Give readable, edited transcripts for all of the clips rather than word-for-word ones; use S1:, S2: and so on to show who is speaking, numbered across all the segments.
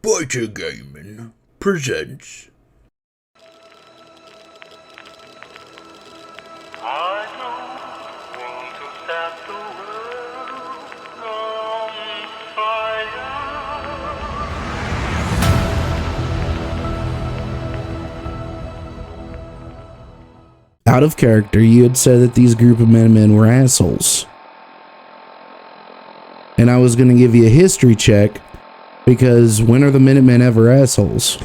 S1: Fighter Gaming presents.
S2: I don't want to set the world on fire.
S3: Out of character, you had said that these group of men were assholes. And I was going to give you a history check, because when are the Minutemen ever assholes?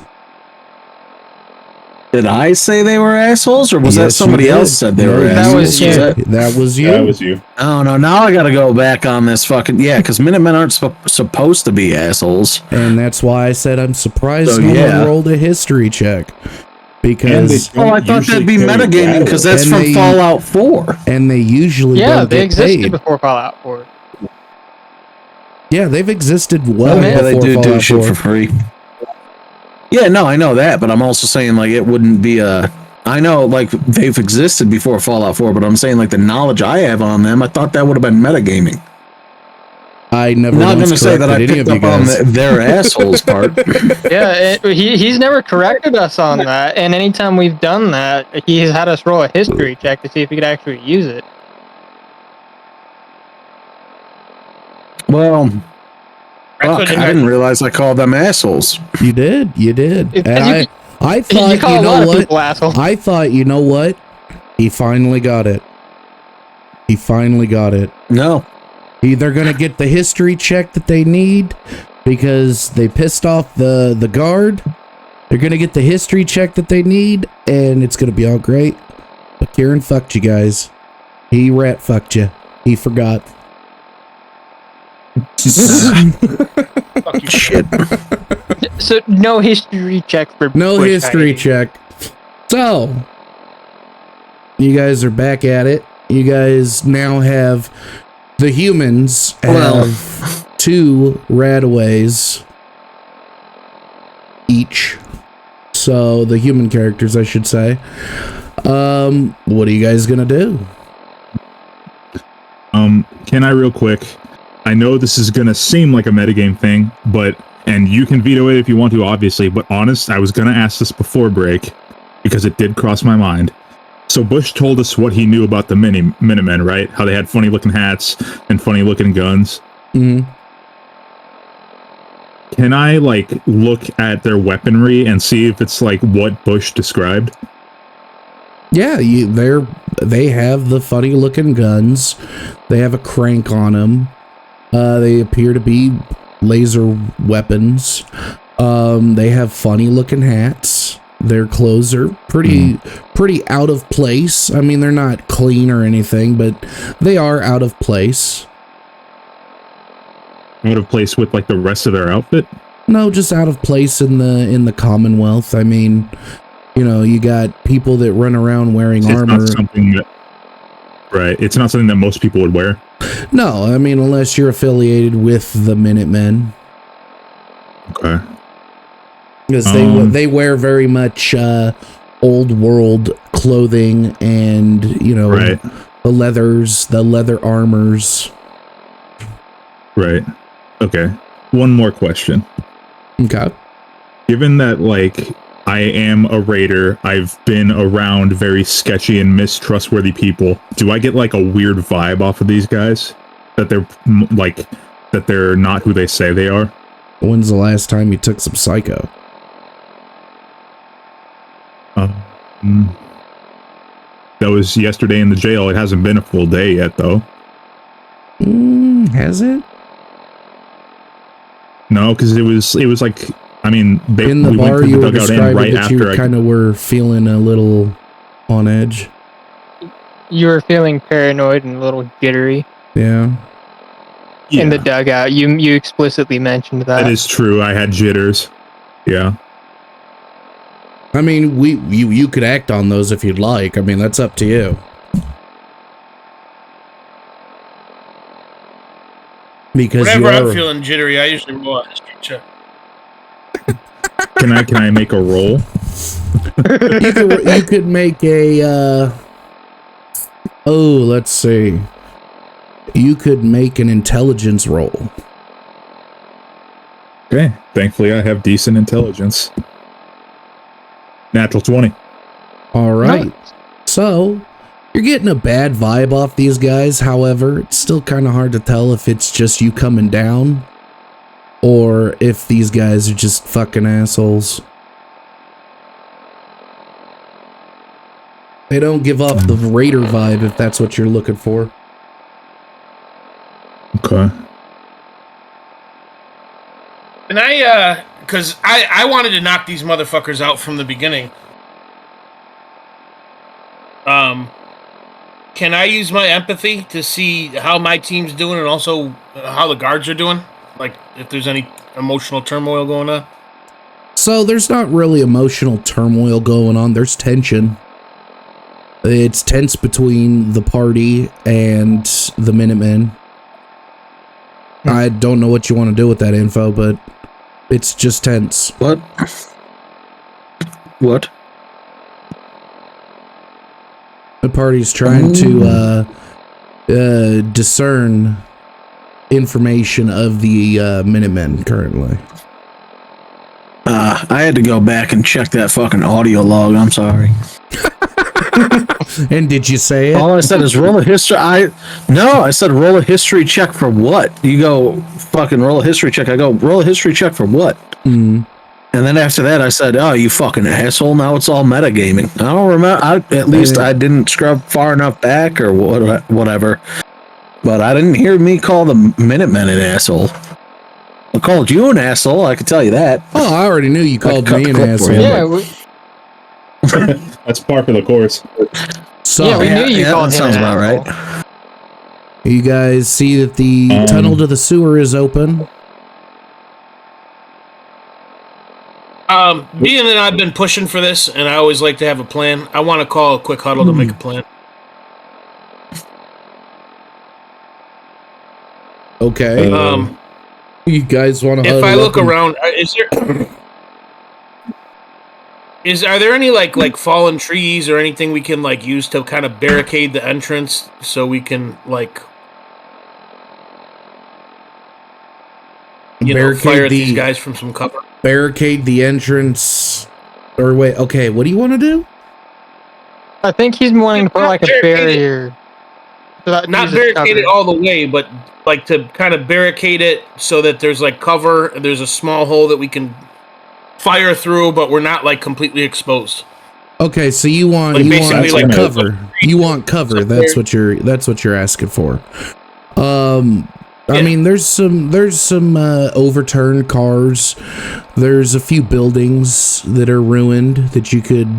S4: Did I say they were assholes, or was that
S3: Yes,
S4: somebody
S3: you did.
S4: else said they
S3: No,
S4: were
S3: you
S4: assholes?
S3: said- That was you.
S5: That was you.
S4: Oh, no, now I gotta go back on this fucking... Yeah, because Minutemen aren't supposed to be assholes.
S3: And that's why I said I'm surprised
S4: So,
S3: no
S4: yeah.
S3: one rolled a history check. Because...
S4: Oh, I thought that'd be metagaming, because that's
S3: And
S4: from
S3: they-
S4: Fallout 4.
S3: And they usually
S6: Yeah,
S3: don't
S6: they
S3: get
S6: existed
S3: paid.
S6: before Fallout 4.
S3: Yeah, they've existed well
S4: Yeah, they
S3: before
S4: do
S3: Fallout
S4: shit
S3: 4.
S4: for free. Yeah, no, I know that, but I'm also saying, like, it wouldn't be a... I know, like, they've existed before Fallout 4, but I'm saying, like, the knowledge I have on them, I thought that would have been metagaming.
S3: I never
S4: I'm not
S3: once
S4: going to say that I
S3: corrected any
S4: picked
S3: of you
S4: up on
S3: guys.
S4: their assholes part.
S6: Yeah, he's never corrected us on that, and anytime we've done that, he has had us roll a history check to see if he could actually use it.
S4: Well, fuck, I didn't realize I called them assholes.
S3: You did.
S6: If-
S3: And I thought,
S6: you call
S3: you
S6: a
S3: know
S6: lot of
S3: what?
S6: people assholes.
S3: I thought, you know what? He finally got it.
S4: No.
S3: They're going to get the history check that they need because they pissed off the guard. They're going to get the history check that they need, and it's going to be all great. But Kieran fucked you guys. He rat fucked you. He forgot.
S4: Shit.
S6: So, no history check for
S3: No
S6: Bush
S3: history
S6: hiding.
S3: check. So, you guys are back at it. You guys now have the humans have two radaways each. So the human characters, I should say. What are you guys gonna do?
S5: Can I real quick? I know this is gonna seem like a metagame thing, and you can veto it if you want to, obviously, but honest, I was gonna ask this before break, because it did cross my mind. So Bush told us what he knew about the Minutemen, right? How they had funny looking hats and funny looking guns.
S3: Mm-hmm.
S5: Can I, like, look at their weaponry and see if it's, like, what Bush described?
S3: Yeah, they have the funny looking guns. They have a crank on them. They appear to be laser weapons. They have funny looking hats. Their clothes are pretty out of place. I mean, they're not clean or anything, but they are out of place.
S5: Out of place with, like, the rest of their outfit?
S3: No, just out of place in the Commonwealth. I mean, you know, you got people that run around wearing armor.
S5: Not something that, right. It's not something that most people would wear.
S3: No, I mean, unless you're affiliated with the Minutemen.
S5: Okay.
S3: Because they wear very much old world clothing and, you know,
S5: right.
S3: the leather armors.
S5: Right. Okay. One more question.
S3: Okay.
S5: Given that, like, I am a raider, I've been around very sketchy and mistrustworthy people, do I get, like, a weird vibe off of these guys? That they're, like, that they're not who they say they are?
S3: When's the last time you took some psycho?
S5: That was yesterday in the jail. It hasn't been a full day yet, though.
S3: Has it?
S5: No, because it was like, I mean,
S3: In the
S5: we went
S3: bar,
S5: to
S3: you
S5: the
S3: were
S5: dugout
S3: describing
S5: right
S3: that you
S5: after
S3: kind of were feeling a little on edge.
S6: You were feeling paranoid and a little jittery
S3: Yeah.
S6: in the dugout. You explicitly mentioned that.
S5: That is true. I had jitters. Yeah.
S3: I mean, you could act on those if you'd like. I mean, that's up to you. Because
S7: whenever I'm feeling jittery, I usually roll a history check.
S5: Can I make a roll?
S3: you could make a let's see. You could make an intelligence roll.
S5: Okay. Thankfully, I have decent intelligence. Natural 20.
S3: All right. So, you're getting a bad vibe off these guys. However, it's still kind of hard to tell if it's just you coming down or if these guys are just fucking assholes. They don't give off the raider vibe if that's what you're looking for.
S5: Okay.
S7: And because I wanted to knock these motherfuckers out from the beginning. Can I use my empathy to see how my team's doing and also how the guards are doing? Like, if there's any emotional turmoil going on?
S3: So there's not really emotional turmoil going on. There's tension. It's tense between the party and the Minutemen. I don't know what you want to do with that info, but it's just tense.
S4: What? What?
S3: The party's trying to discern information of the Minutemen currently.
S4: I had to go back and check that fucking audio log. I'm sorry.
S3: And did you say it?
S4: All I said is roll a history. I said roll a history check for what? You go fucking roll a history check. I go roll a history check for what?
S3: Mm.
S4: And then after that, I said, "Oh, you fucking asshole! Now it's all metagaming." I don't remember. At least I didn't scrub far enough back or whatever. But I didn't hear me call the Minutemen an asshole. I called you an asshole. I can tell you that.
S3: Oh, I already knew you called me an asshole.
S6: Yeah,
S5: That's par for the course.
S3: So
S6: yeah, we knew you called
S4: that
S6: him
S4: sounds
S6: an
S4: about
S6: asshole.
S4: right.
S3: you guys see that the tunnel to the sewer is open.
S7: Being that I've been pushing for this, and I always like to have a plan, I want to call a quick huddle to make a plan.
S3: Okay. You guys want to?
S7: If I look around, are there any like fallen trees or anything we can like use to kind of barricade the entrance so we can like fire at these guys from some cover?
S3: Barricade the entrance. Or wait, okay, what do you want to do?
S6: I think he's wanting to put like a barrier.
S7: Not barricade it all the way, but like to kind of barricade it so that there's like cover and there's a small hole that we can fire through, but we're not like completely exposed.
S3: Okay, so you want cover. You want cover. That's what you're asking for. I mean, there's some overturned cars. There's a few buildings that are ruined that you could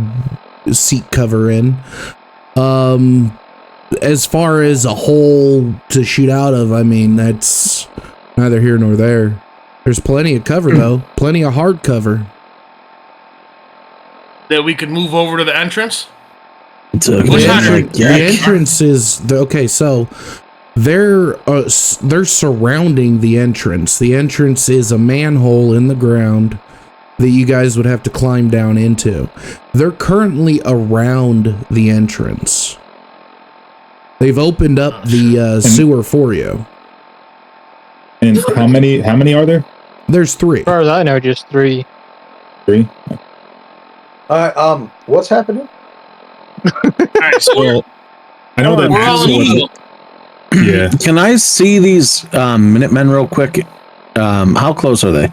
S3: seek cover in. As far as a hole to shoot out of, I mean, that's neither here nor there. There's plenty of cover though, plenty of hard cover
S7: that we could move over to the entrance.
S3: The entrance is okay. So they're surrounding the entrance. The entrance is a manhole in the ground that you guys would have to climb down into. They're currently around the entrance. They've opened up the sewer for you.
S5: And how many are there?
S3: There's 3.
S6: As far as I know, just 3.
S5: 3?
S8: What's happening?
S7: Alright, so
S5: I know that
S7: we're all equal.
S5: Yeah.
S4: Can I see these Minutemen real quick? How close are they?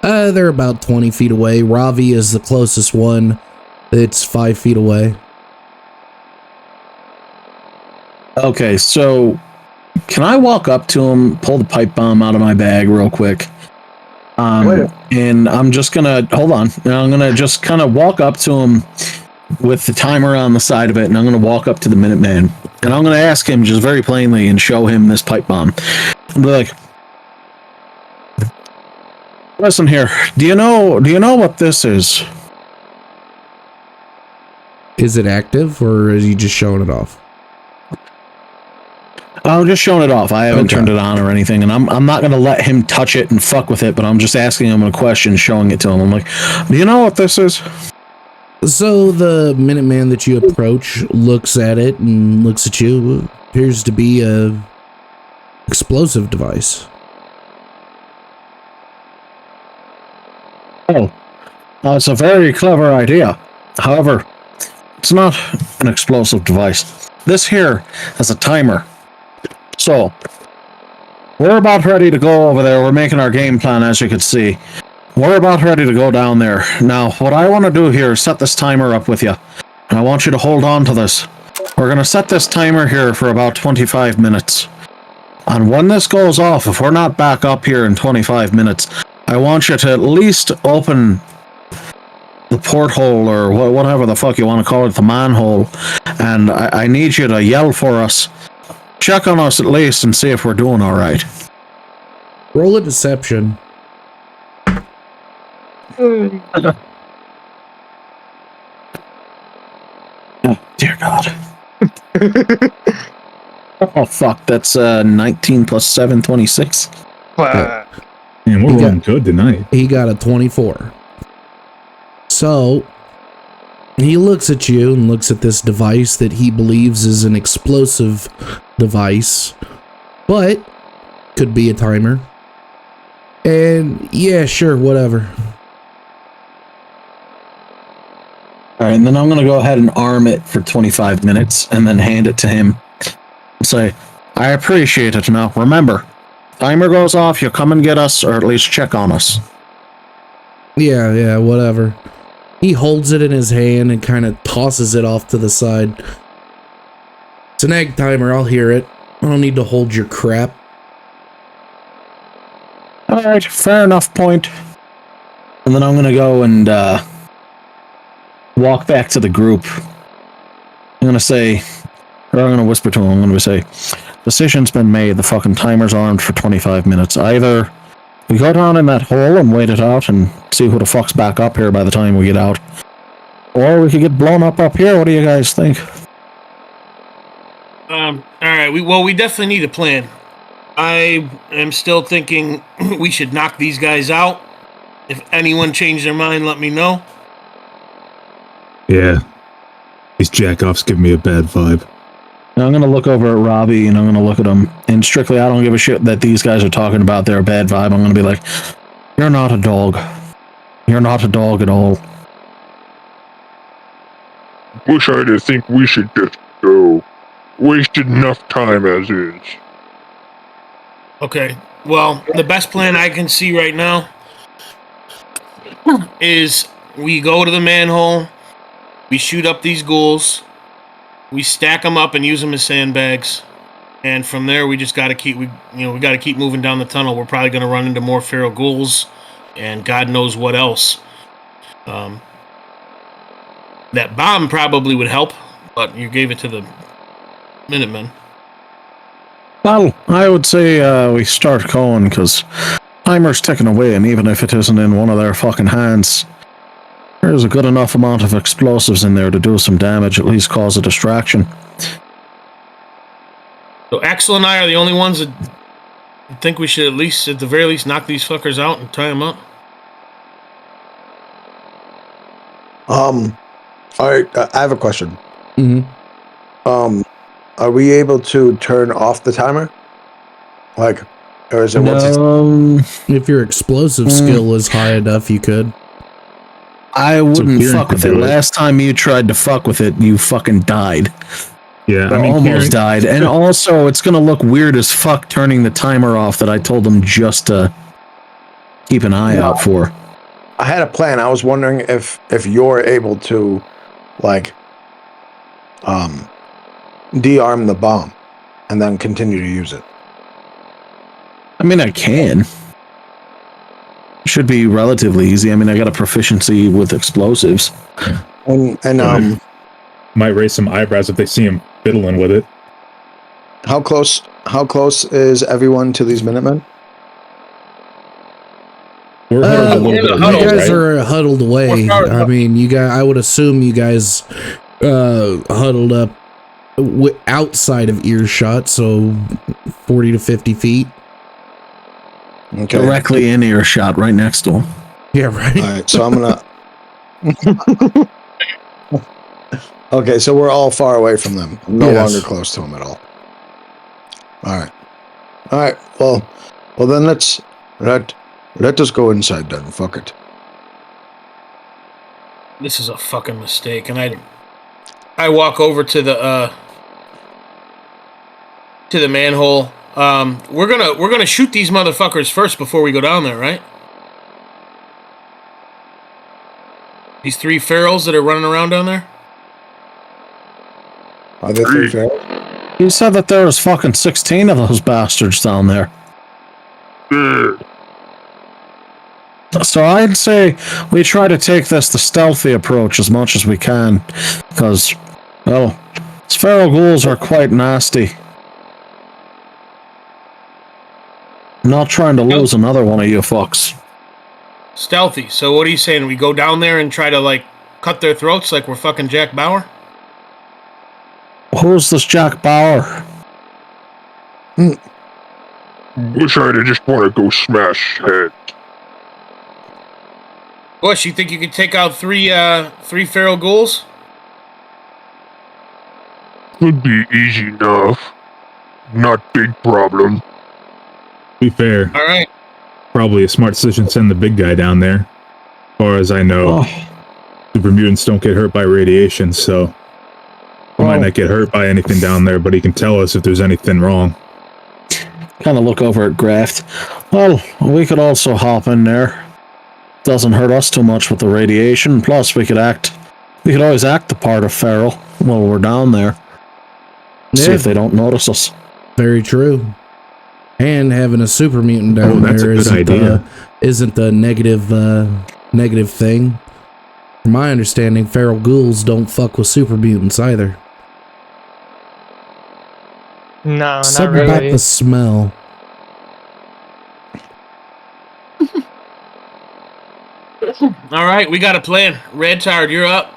S3: They're about 20 feet away. Ravi is the closest one. It's 5 feet away.
S4: Okay, so can I walk up to him, pull the pipe bomb out of my bag real quick? And I'm just gonna hold on. And I'm gonna just kind of walk up to him with the timer on the side of it, and I'm gonna walk up to the Minuteman, and I'm gonna ask him just very plainly and show him this pipe bomb. I'll be like, "Listen here. Do you know what this is?"
S3: Is it active, or is he just showing it off?
S4: I'm just showing it off. I haven't turned it on or anything, and I'm not going to let him touch it and fuck with it, but I'm just asking him a question, showing it to him. I'm like, "Do you know what this is?"
S3: So the Minuteman that you approach looks at it and looks at you. Appears to be a explosive device.
S4: Oh, it's a very clever idea. However, it's not an explosive device. This here has a timer. So, we're about ready to go over there. We're making our game plan, as you can see. We're about ready to go down there. Now, what I want to do here is set this timer up with you. And I want you to hold on to this. We're going to set this timer here for about 25 minutes. And when this goes off, if we're not back up here in 25 minutes, I want you to at least open the porthole or whatever the fuck you want to call it, the manhole. And I need you to yell for us. Check on us at least and see if we're doing all right.
S3: Roll a deception.
S4: Oh, dear God. Oh, fuck. That's 19 plus 7, 26.
S6: Wow.
S5: Man, we're rolling good tonight.
S3: He got a 24. So, he looks at you and looks at this device that he believes is an explosive device, but could be a timer. And yeah, sure, whatever.
S4: All right, and then I'm going to go ahead and arm it for 25 minutes and then hand it to him and say, I appreciate it. Now, remember, timer goes off, you come and get us, or at least check on us.
S3: Yeah, whatever. He holds it in his hand and kind of tosses it off to the side. It's an egg timer, I'll hear it. I don't need to hold your crap.
S4: All right, fair enough point. And then I'm going to go and walk back to the group. I'm going to say, or I'm going to whisper to him, I'm going to say, decision's been made, the fucking timer's armed for 25 minutes. Either we go down in that hole and wait it out and see who the fuck's back up here by the time we get out. Or we could get blown up here. What do you guys think?
S7: All right. We definitely need a plan. I am still thinking we should knock these guys out. If anyone changed their mind, let me know.
S5: Yeah. These jackoffs give me a bad vibe.
S4: Now I'm going to look over at Robbie and I'm going to look at him. And strictly, I don't give a shit that these guys are talking about their bad vibe. I'm going to be like, you're not a dog. You're not a dog at all.
S1: Wish I to think we should just go. Wasted enough time as is.
S7: Okay. Well, the best plan I can see right now is we go to the manhole, we shoot up these ghouls, we stack them up and use them as sandbags, and from there we just got to keep we got to keep moving down the tunnel. We're probably going to run into more feral ghouls, and God knows what else. That bomb probably would help, but you gave it to the Minutemen.
S4: Well, I would say we start going, because timer's ticking away, and even if it isn't in one of their fucking hands, there's a good enough amount of explosives in there to do some damage, at least cause a distraction.
S7: So Axel and I are the only ones that think we should at the very least, knock these fuckers out and tie them up.
S8: All right, I have a question.
S3: Mm-hmm.
S8: Are we able to turn off the timer? Like, or is it
S3: If your explosive skill is high enough, you could.
S4: I wouldn't
S5: Kieran
S4: fuck with
S5: could
S4: it.
S5: do it.
S4: Last time you tried to fuck with it, you fucking died.
S5: Yeah, I
S4: Or
S5: mean,
S4: almost died. And also, it's going to look weird as fuck turning the timer off that I told them just to keep an eye out for.
S8: I had a plan. I was wondering if you're able to, like, de-arm the bomb and then continue to use it.
S4: I mean, I can. Should be relatively easy. I mean, I got a proficiency with explosives.
S8: And
S5: might raise some eyebrows if they see him fiddling with it.
S8: how close is everyone to these Minutemen?
S5: We're huddled a little bit
S3: You
S5: away,
S3: guys
S5: right?
S3: are huddled away. I mean, I would assume you guys huddled up outside of earshot, so 40 to 50 feet.
S8: Okay.
S4: Directly in earshot, right next to him.
S3: Yeah, right.
S8: All right, so I'm gonna. Okay, so we're all far away from them. No
S3: Yes.
S8: longer close to them at all. All right. Well, then let us go inside then. Fuck it.
S7: This is a fucking mistake, and I walk over to the manhole. We're gonna shoot these motherfuckers first before we go down there, right? These 3 ferals that are running around down there.
S8: Are there 3 ferals?
S4: You said that there was fucking 16 of those bastards down there. So I'd say we try to take this the stealthy approach as much as we can, because, well, these feral ghouls are quite nasty. I'm not trying to lose another one of you fucks.
S7: Stealthy. So what are you saying? We go down there and try to, like, cut their throats like we're fucking Jack Bauer?
S4: Who's this Jack Bauer?
S1: Bush, I just want to go smash head.
S7: Bush, you think you could take out 3 feral ghouls?
S1: Could be easy enough. Not big problem.
S5: To be fair,
S7: All right.
S5: probably a smart decision to send the big guy down there. As far as I know, super mutants don't get hurt by radiation, so he might not get hurt by anything down there, but he can tell us if there's anything wrong.
S4: Kind of look over at Graft. Well, we could also hop in there. Doesn't hurt us too much with the radiation. Plus, we could always act the part of feral while we're down there. See if they don't notice us.
S3: Very true. And having a super mutant down there isn't the negative thing. From my understanding, feral ghouls don't fuck with super mutants either.
S6: No,
S3: Something
S6: not
S3: about
S6: really.
S3: the smell.
S7: All right, we got a plan. Red Tard, you're up.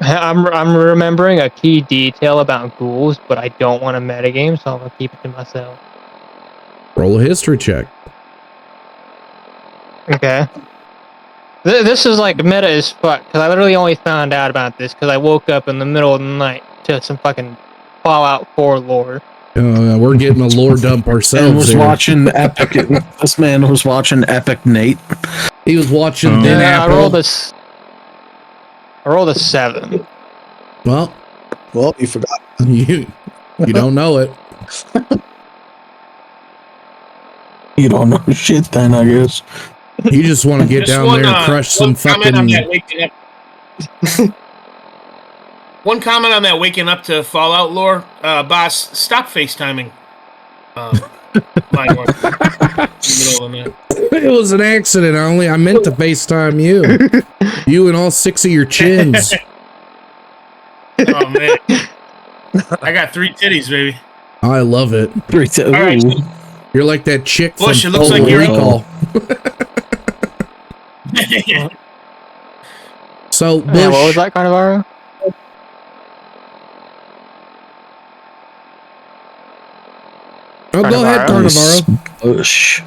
S6: I'm remembering a key detail about ghouls, but I don't want to metagame, so I'm gonna keep it to myself.
S3: Roll a history check.
S6: Okay. This is like meta as fuck, because I literally only found out about this because I woke up in the middle of the night to some fucking Fallout 4 lore.
S3: We're getting a lore dump ourselves.
S4: This man was watching Epic Nate.
S3: He was watching
S6: Yeah,
S3: Apple.
S6: I rolled a 7.
S3: Well,
S8: you forgot.
S3: You don't know it.
S4: You don't know shit then, I guess.
S3: You just want to get down there and crush some fucking...
S7: One comment on that waking up to Fallout lore. Boss, stop FaceTiming.
S3: It was an accident. I meant to FaceTime you. You and all 6 of your chins.
S7: Oh, man. I got 3 titties, baby.
S3: I love it.
S4: 3 titties.
S7: All right.
S3: You're like that chick
S7: Bush,
S3: from
S7: it looks like
S3: Total
S7: you're
S3: Recall. So, Bush,
S6: Yeah, what was that, Carnivaro?
S3: Oh, go ahead, Carnivaro.
S4: Bush.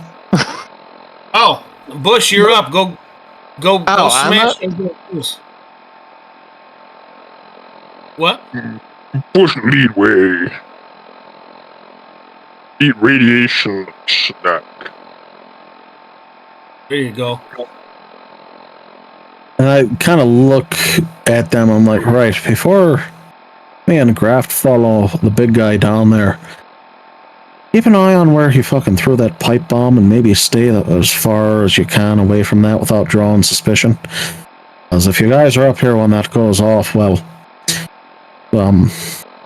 S7: Oh, Bush, you're up. Go
S6: I'm
S7: smash
S6: up?
S7: those ghouls. What?
S1: Bush lead way. Eat radiation snack.
S7: There you go.
S4: And I kind of look at them. I'm like, right, before me and Graft follow the big guy down there, keep an eye on where he fucking threw that pipe bomb and maybe stay as far as you can away from that without drawing suspicion. As if you guys are up here when that goes off, well,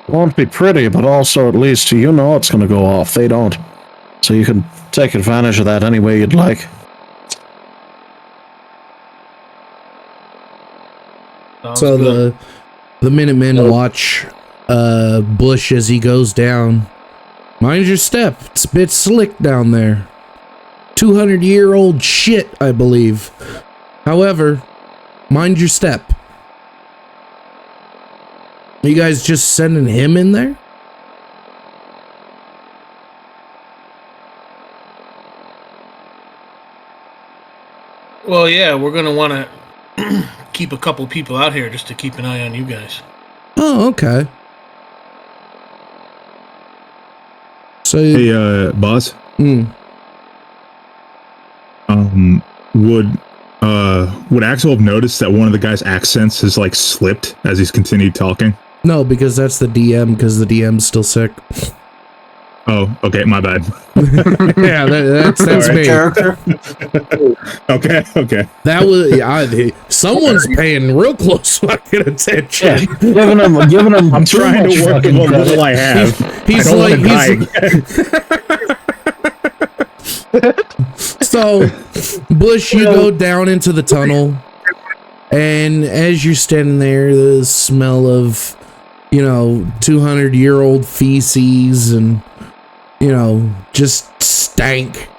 S4: won't be pretty, but also at least you know it's going to go off. They don't. So you can take advantage of that any way you'd like.
S3: So the Minutemen watch Bush as he goes down. Mind your step. It's a bit slick down there. 200-year-old shit, I believe. However, mind your step. Are you guys just sending him in there?
S7: Well, yeah, we're going to want to keep a couple people out here just to keep an eye on you guys.
S3: Oh, okay. So,
S5: Hey, boss.
S3: hmm.
S5: Would would Axel have noticed that one of the guy's accents has like slipped as he's continued talking?
S3: No, because that's the DM, because the DM's still sick.
S5: Oh, okay, my bad.
S3: Yeah, that's me.
S4: Character.
S5: Okay.
S3: That was someone's paying real close fucking attention.
S4: Yeah, giving him.
S5: I'm
S4: too
S5: trying
S4: much
S5: to work with
S4: fucking
S5: what
S4: credit.
S5: little I have.
S3: He's
S5: I don't
S3: like,
S5: wanna die again.
S3: So, Bush, you go down into the tunnel, and as you're standing there, the smell of, 200-year-old feces and, just stank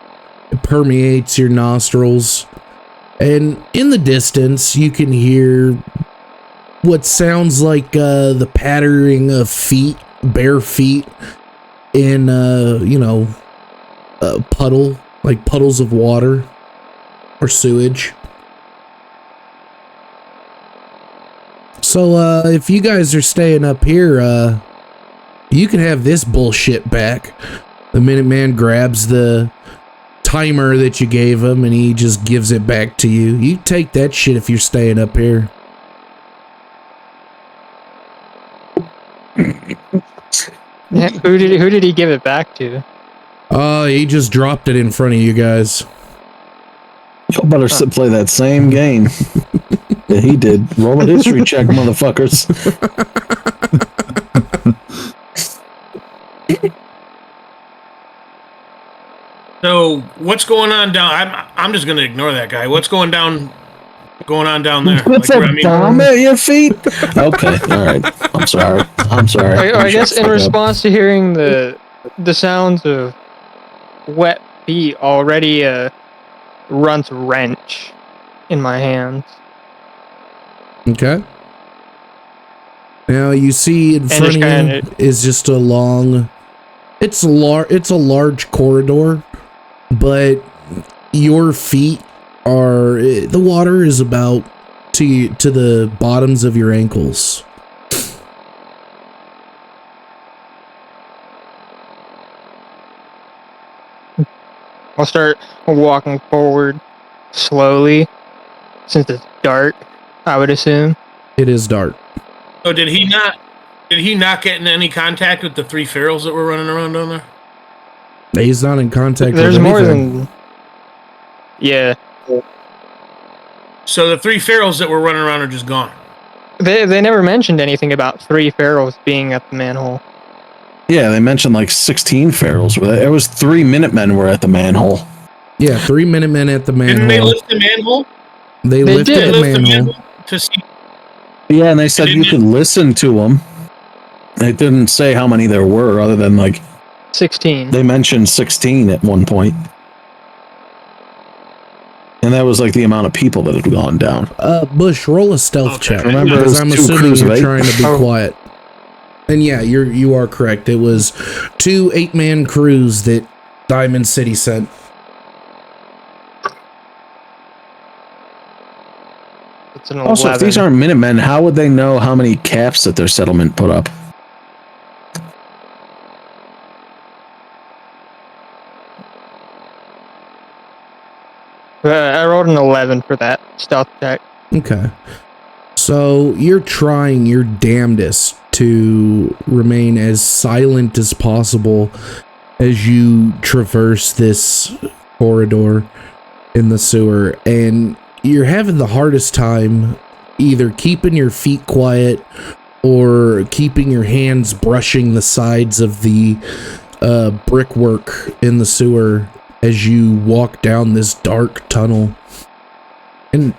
S3: permeates your nostrils. And in the distance, you can hear what sounds like the pattering of feet, bare feet, in, a puddle, like puddles of water or sewage. So, if you guys are staying up here, you can have this bullshit back. The Minuteman grabs the timer that you gave him and he just gives it back to you. You take that shit if you're staying up here.
S6: Yeah, who did he give it back to?
S3: He just dropped it in front of you guys.
S4: Y'all better play that same game that he did. Roll a history check, motherfuckers.
S7: So what's going on down? I'm just gonna ignore that guy. What's going on down there?
S4: What's
S7: Like,
S4: a bomb at your feet? Okay, all right. I'm sorry.
S6: I guess in response to hearing the sounds of wet feet, already runs a wrench in my hands.
S3: Okay. Now you see in front of you is just a long. It's a large corridor, but your feet are, the water is about to the bottoms of your ankles.
S6: I'll start walking forward slowly, since it's dark, I would assume.
S3: It is dark.
S7: So did he not get in any contact with the three ferals that were running around down there?
S3: He's not in contact
S6: There's
S3: with
S6: more
S3: anything.
S6: than... Yeah.
S7: So the three ferals that were running around are just gone.
S6: They never mentioned anything about three ferals being at the manhole.
S4: Yeah, they mentioned like 16 ferals. There was 3 Minutemen were at the manhole.
S3: Yeah, 3 Minutemen at the manhole.
S7: Didn't they lift the manhole?
S3: They lifted
S6: did.
S3: the
S7: Lift the
S3: manhole.
S7: manhole to see.
S4: Yeah, and they said you could listen to them. They didn't say how many there were, other than like
S6: 16.
S4: they mentioned 16 at one point. And that was like the amount of people that had gone down.
S3: Bush, roll a stealth check.
S4: Remember, it
S3: Because
S4: was
S3: I'm
S4: 2
S3: assuming
S4: crews of
S3: you're
S4: 8.
S3: trying to be quiet. And yeah, you are correct. It was 2 8-man crews that Diamond City sent.
S6: It's an
S4: Also,
S6: 11.
S4: if these aren't Minutemen, how would they know how many caps that their settlement put up?
S6: I rolled an 11 for that stealth check.
S3: Okay. So you're trying your damnedest to remain as silent as possible as you traverse this corridor in the sewer, and you're having the hardest time either keeping your feet quiet or keeping your hands brushing the sides of the brickwork in the sewer as you walk down this dark tunnel. And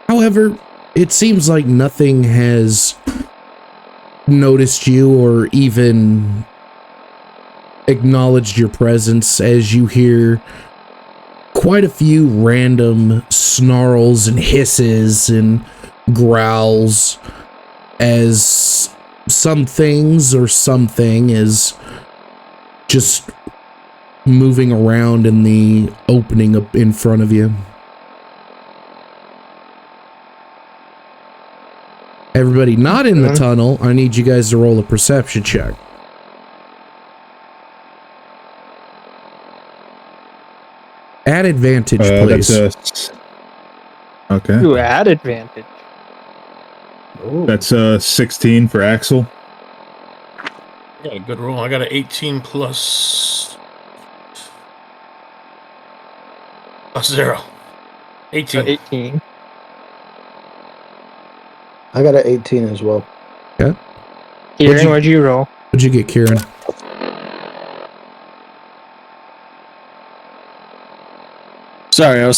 S3: however, it seems like nothing has noticed you or even acknowledged your presence as you hear quite a few random snarls and hisses and growls as some things or something is just moving around in the opening up in front of you. Everybody not in the tunnel, I need you guys to roll a perception check. At advantage, please.
S5: That's Okay.
S6: You add advantage.
S5: That's 16 for Axel.
S7: I got a good roll. I got an 18 plus 0. 18.
S6: 18.
S8: I got an 18 as well.
S6: Kieran, what'd you roll?
S3: What'd you get, Kieran?
S4: Sorry, I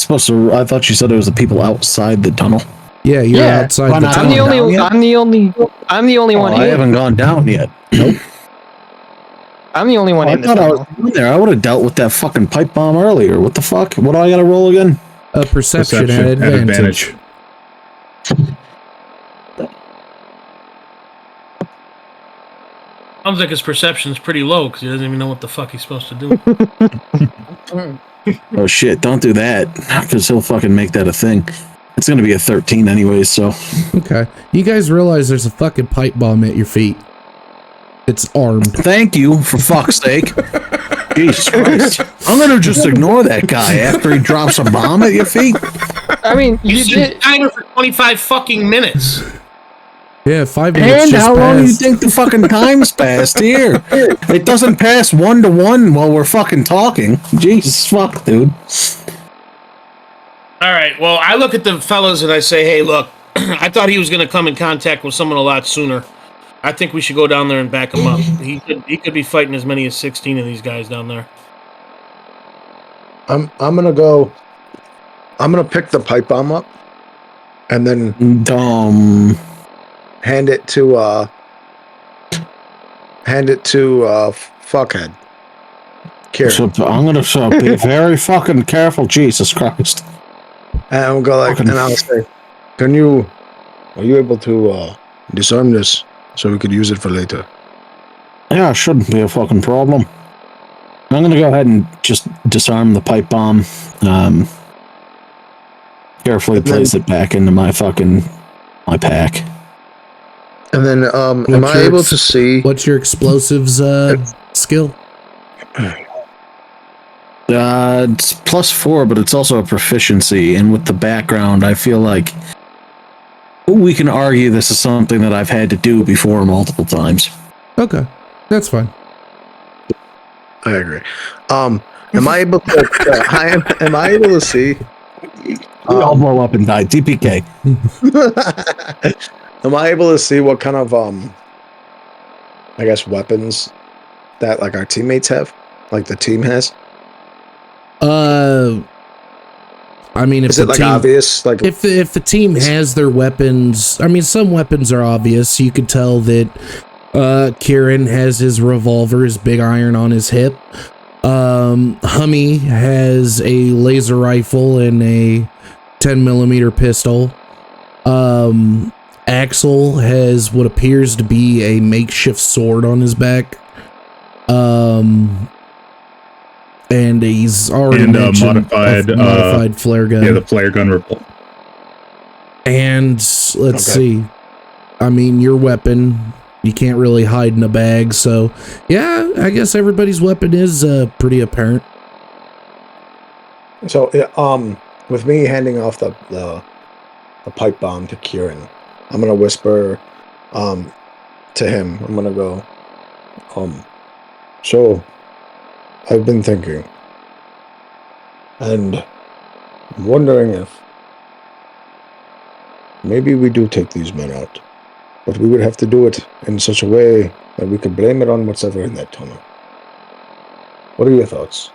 S4: thought you said it was the people outside the tunnel.
S3: Yeah, you're
S6: Yeah.
S3: outside
S4: Why
S3: the
S4: not?
S6: I'm the
S3: tunnel.
S6: only.
S4: Down yet?
S6: I'm the only one
S4: I
S6: here.
S4: haven't gone down yet.
S6: I'm the only one
S4: I
S6: in the
S4: thought I was
S6: tunnel.
S4: down there. I would have dealt with that fucking pipe bomb earlier. What the fuck? What do I gotta roll again?
S3: Perception at advantage.
S7: Sounds like his perception's pretty low because he doesn't even know what the fuck he's supposed to do.
S4: Oh shit, don't do that. Because he'll fucking make that a thing. It's gonna be a 13 anyways, so.
S3: Okay. You guys realize there's a fucking pipe bomb at your feet. It's armed.
S4: Thank you, for fuck's sake. Jesus Christ. I'm gonna just ignore that guy after he drops a bomb at your feet.
S6: I mean,
S7: You
S6: you
S7: set
S6: did.
S7: the timer for 25 fucking minutes.
S3: Yeah, 5 minutes
S4: And
S3: just
S4: how long do you
S3: passed.
S4: think the fucking time's passed here? It doesn't pass 1 to 1 while we're fucking talking. Jesus fuck, dude.
S7: All right. Well, I look at the fellas and I say, hey, look, I thought he was going to come in contact with someone a lot sooner. I think we should go down there and back him up. He could be fighting as many as 16 of these guys down there.
S8: I'm gonna go. I'm gonna pick the pipe bomb up, and then hand it to fuckhead. Kieran.
S4: So I'm gonna be very fucking careful. Jesus Christ.
S8: And I'll go like, and I'll say, are you able to disarm this so we could use it for later?
S4: Yeah, it shouldn't be a fucking problem. I'm gonna go ahead and just disarm the pipe bomb. Carefully place it back into my pack.
S8: And then, am I able to see?
S3: What's your explosives skill?
S4: It's +4, but it's also a proficiency. And with the background, I feel like we can argue this is something that I've had to do before multiple times.
S3: Okay, that's fine.
S8: I agree. Am I able to? Am I able to see?
S4: We all blow up and die. DPK.
S8: Am I able to see what kind of I guess weapons that like our teammates have, like the team has?
S3: I mean, if
S8: Is
S3: the
S8: it like
S3: team,
S8: obvious? Like
S3: if the team has their weapons, I mean, some weapons are obvious. You could tell that Kieran has his revolver, his big iron on his hip. Hummy has a laser rifle and a 10mm pistol. Axel has what appears to be a makeshift sword on his back. And he's already mentioned modified flare gun.
S5: Yeah, the flare gun report.
S3: And let's see. I mean, your weapon, you can't really hide in a bag, so yeah, I guess everybody's weapon is pretty apparent.
S8: so. With me handing off the pipe bomb to Kieran, I'm gonna whisper to him. I'm gonna go. So I've been thinking, and I'm wondering if maybe we do take these men out, but we would have to do it in such a way that we could blame it on what's ever in that tunnel. What are your thoughts?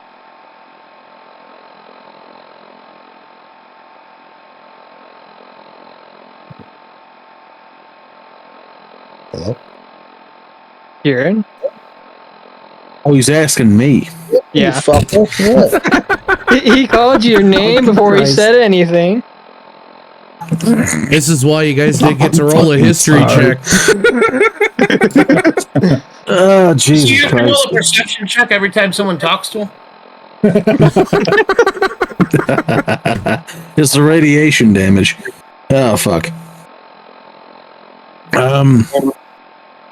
S8: Hello?
S6: Kieran?
S4: Oh, he's asking me.
S6: Yeah.
S8: Fuck off, what?
S6: He called your name before he said anything.
S3: This is why you guys didn't get to roll a history check.
S4: Oh,
S7: So you
S4: Jesus
S7: have to roll
S4: Christ.
S7: a perception check every time someone talks to him?
S4: It's the radiation damage. Oh, fuck.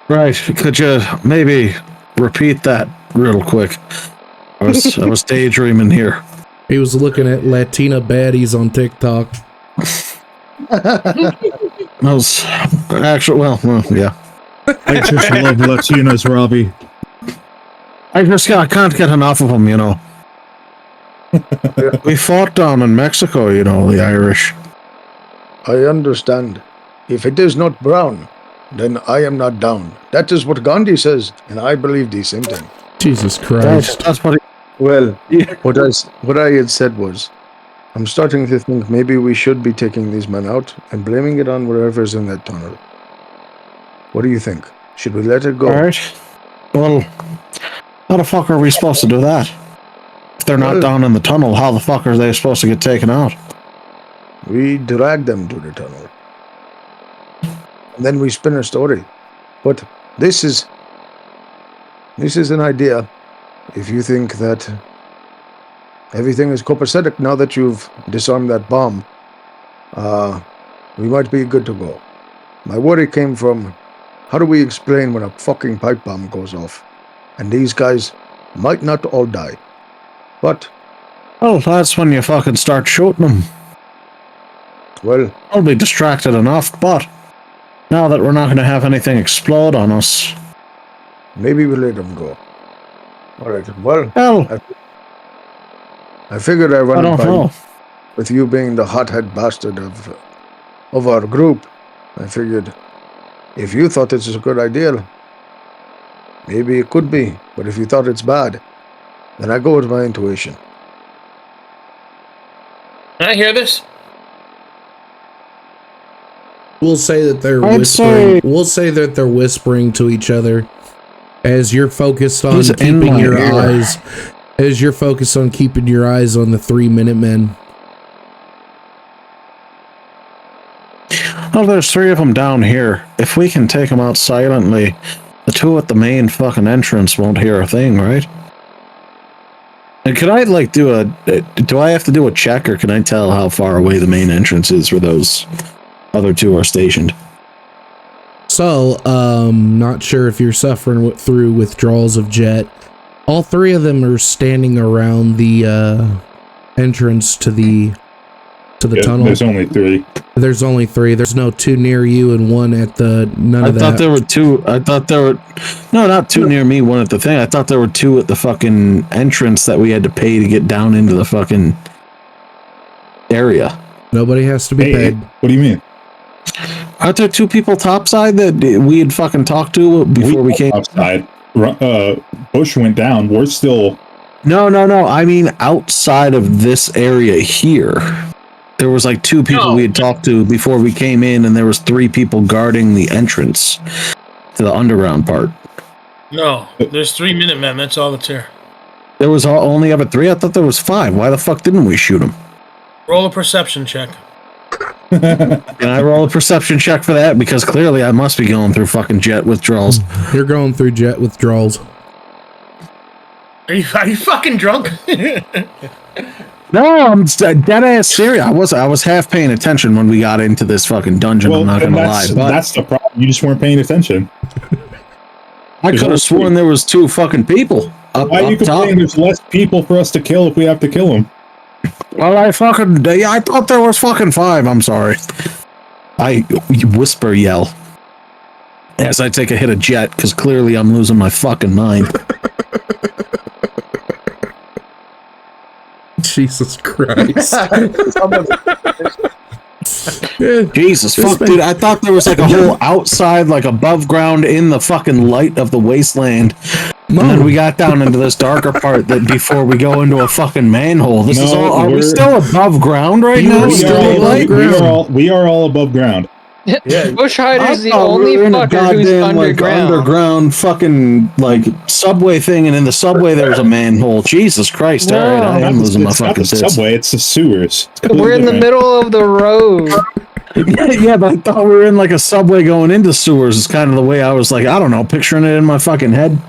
S4: Right. Could you maybe repeat that real quick? I was daydreaming here.
S3: He was looking at Latina baddies on TikTok.
S4: Those actual, yeah.
S5: I just love Latinos, Robbie.
S4: I can't get enough of them, you know. We fought down in Mexico, you know, the Irish.
S8: I understand. If it is not brown, then I am not down. That is what Gandhi says, and I believe the same thing.
S3: Jesus Christ.
S4: That's what.
S8: Well, what I had said was, I'm starting to think maybe we should be taking these men out and blaming it on whatever's in that tunnel. What do you think? Should we let it go?
S4: All right. Well, how the fuck are we supposed to do that? If they're not down in the tunnel, how the fuck are they supposed to get taken out?
S8: We drag them to the tunnel. And then we spin a story. But this is an idea. If you think that everything is copacetic now that you've disarmed that bomb, we might be good to go. My worry came from, how do we explain when a fucking pipe bomb goes off? And these guys might not all die. But...
S4: Oh, that's when you fucking start shooting them.
S8: Well...
S4: I'll be distracted enough, but... Now that we're not going to have anything explode on us...
S8: Maybe we'll let them go. Alright, well...
S4: Hell...
S8: I figured I run
S4: don't
S8: by
S4: know.
S8: With you being the hothead bastard of our group. I figured... If you thought this is a good idea, maybe it could be. But if you thought it's bad, then I go with my intuition.
S7: Can I hear this?
S3: We'll say that they're whispering. We'll say that they're whispering to each other as you're focused on keeping your eyes. As you're focused on keeping your eyes on the 3 Minutemen.
S4: Oh, there's 3 of them down here. If we can take them out silently, the 2 at the main fucking entrance won't hear a thing, right? And could I, like, do I have to do a check, or can I tell how far away the main entrance is where those other 2 are stationed?
S3: So, not sure if you're suffering through withdrawals of jet. All 3 of them are standing around the entrance to the tunnel.
S5: There's only 3.
S3: There's only 3. There's no 2 near you and 1 at the none of that.
S4: I thought there were 2. I thought there were not 2 near me, 1 at the thing. I thought there were 2 at the fucking entrance that we had to pay to get down into the fucking area.
S3: Nobody has to be paid.
S5: What do you mean?
S4: Aren't there 2 people topside that we had fucking talked to before we came?
S5: Topside. Bush went down. We're still...
S4: No. I mean outside of this area here. There was like 2 people we had talked to before we came in, and there was 3 people guarding the entrance to the underground part.
S7: No, there's 3 Minutemen. That's all that's here.
S4: There was only ever 3? I thought there was 5. Why the fuck didn't we shoot them?
S7: Roll a perception check.
S4: Can I roll a perception check for that? Because clearly I must be going through fucking jet withdrawals.
S3: You're going through jet withdrawals.
S7: Are you fucking drunk?
S4: No, I'm dead ass serious. I was half paying attention when we got into this fucking dungeon. I'm not gonna lie, but
S5: that's the problem. You just weren't paying attention.
S4: I could have sworn there was 2 fucking people up.
S5: Why are you complaining? There's less people for us to kill if we have to kill them.
S4: Well, I thought there was fucking 5. I'm sorry. I whisper yell as I take a hit of jet because clearly I'm losing my fucking mind.
S3: Jesus Christ.
S4: Jesus fuck, dude. I thought there was like a whole outside, like above ground in the fucking light of the wasteland. And then we got down into this darker part that before we go into a fucking manhole. This is all. Are we still above ground right now?
S5: We are all above ground.
S6: Yeah. Bush Hider's the only fucker who's underground.
S4: Underground fucking like subway thing, and in the subway there's a manhole. Jesus Christ!
S6: No,
S4: all right, I am losing my fucking tits.
S5: Subway, it's the sewers.
S6: We're in the middle of the road.
S4: Yeah, but I thought we were in like a subway going into sewers. Is kind of the way I was like, I don't know, picturing it in my fucking head.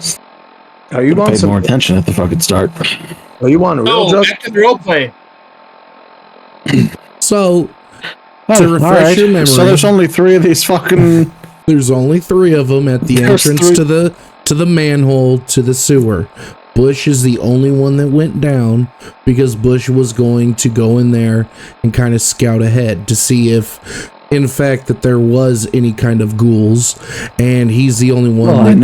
S8: Are you
S4: paid more attention at the fucking start?
S8: Are you on a real job?
S7: Back to the role play.
S3: So, to refresh your memory,
S4: so there's only 3 of these fucking.
S3: There's only 3 of them at the entrance to the manhole to the sewer. Bush is the only one that went down because Bush was going to go in there and kind of scout ahead to see if, in fact, that there was any kind of ghouls, and he's the only one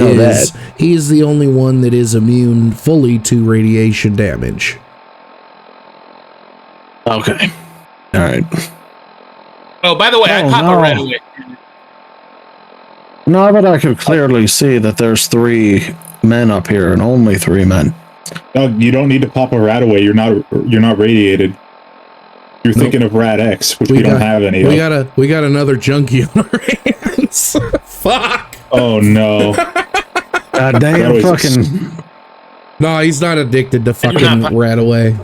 S3: he's the only one that is immune fully to radiation damage.
S4: Okay. All right.
S7: Oh, by the way, I pop a red away.
S4: Now that I could clearly see that there's 3 men up here and only 3 men.
S5: No, you don't need to pop a rat away. You're not radiated. You're thinking of Rat X, which we don't have any of.
S3: We got another junkie on our hands. Fuck.
S5: Oh no.
S4: Damn fucking.
S3: No, he's not addicted to fucking rat away.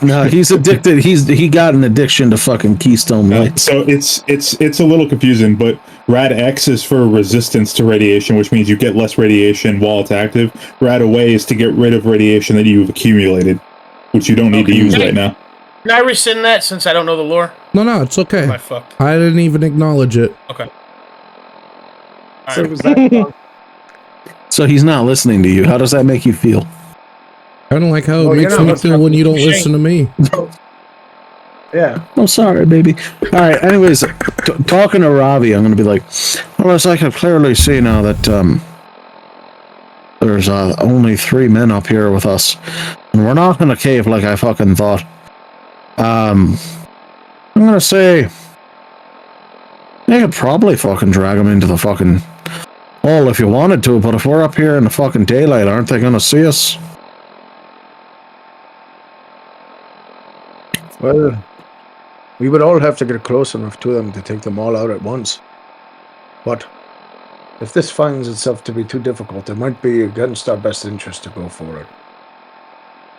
S4: No, he's addicted. He got an addiction to fucking Keystone Light.
S5: So it's a little confusing, but Rad X is for resistance to radiation, which means you get less radiation while it's active. Rad away is to get rid of radiation that you've accumulated, which you don't need to use right now.
S7: Can I rescind that since I don't know the lore?
S3: No, it's okay.
S7: Am I fucked?
S3: I didn't even acknowledge it.
S7: Okay.
S8: So was that
S4: So he's not listening to you. How does that make you feel?
S3: I don't like how it makes me feel when you don't listen to me.
S8: Yeah.
S4: I'm sorry, baby. All right. Anyways, talking to Ravi, I'm going to be like, well, as I can clearly see now that there's only 3 men up here with us, and we're not in a cave like I fucking thought. I'm going to say you could probably fucking drag them into the fucking hole if you wanted to, but if we're up here in the fucking daylight, aren't they going to see us?
S8: Well, we would all have to get close enough to them to take them all out at once. But if this finds itself to be too difficult, it might be against our best interest to go for it.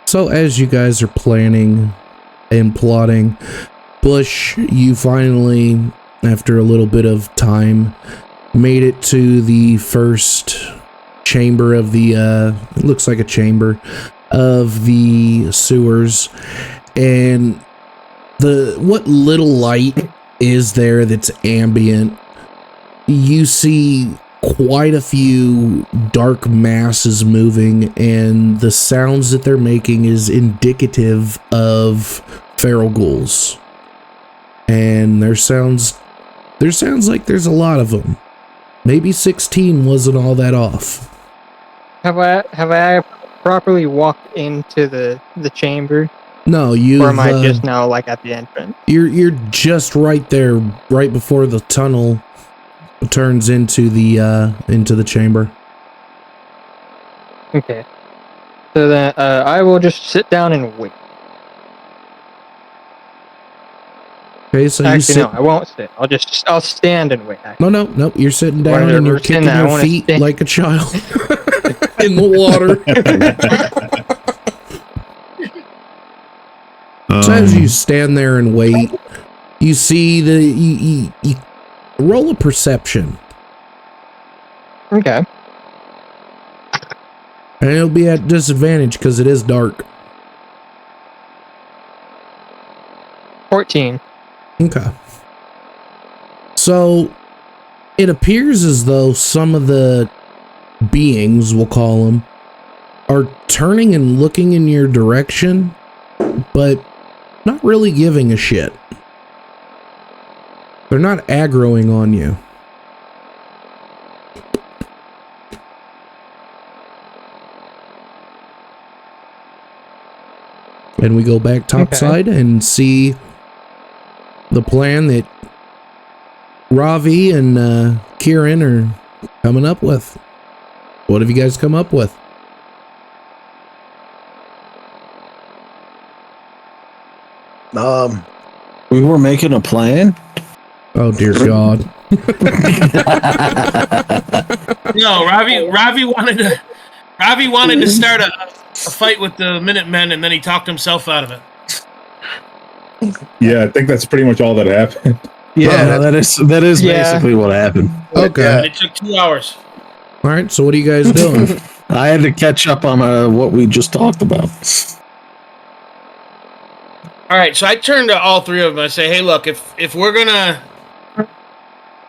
S3: So as you guys are planning and plotting, Bush, you finally, after a little bit of time, made it to the first chamber of the, it looks like a chamber of the sewers, and what little light is there that's ambient, you see quite a few dark masses moving, and the sounds that they're making is indicative of feral ghouls. And there sounds like there's a lot of them. Maybe 16 wasn't all that off.
S6: Have I properly walked into the chamber?
S3: No, you.
S6: Or am I just now like at the entrance?
S3: You're just right there, right before the tunnel turns into the chamber.
S6: Okay. So then I will just sit down and wait.
S3: Okay, so
S6: actually, no, I won't sit. I'll stand and wait. Actually.
S3: No. You're sitting down and you're kicking your feet like a child in the water. So as you stand there and wait, you see you roll a perception.
S6: Okay.
S3: And it'll be at disadvantage because it is dark.
S6: 14.
S3: Okay. So it appears as though some of the beings, we'll call them, are turning and looking in your direction, but not really giving a shit. They're not aggroing on you. And we go back topside and see the plan that Ravi and Kieran are coming up with. What have you guys come up with?
S4: We were making a plan.
S3: Oh dear God!
S7: No, Ravi wanted to start a fight with the Minutemen, and then he talked himself out of it.
S5: Yeah, I think that's pretty much all that happened.
S4: Yeah, that is basically what happened.
S3: Okay.
S7: And it took 2 hours.
S3: All right. So what are you guys doing?
S4: I had to catch up on what we just talked about.
S7: All right, so I turn to all 3 of them and I say, "Hey, look, if we're gonna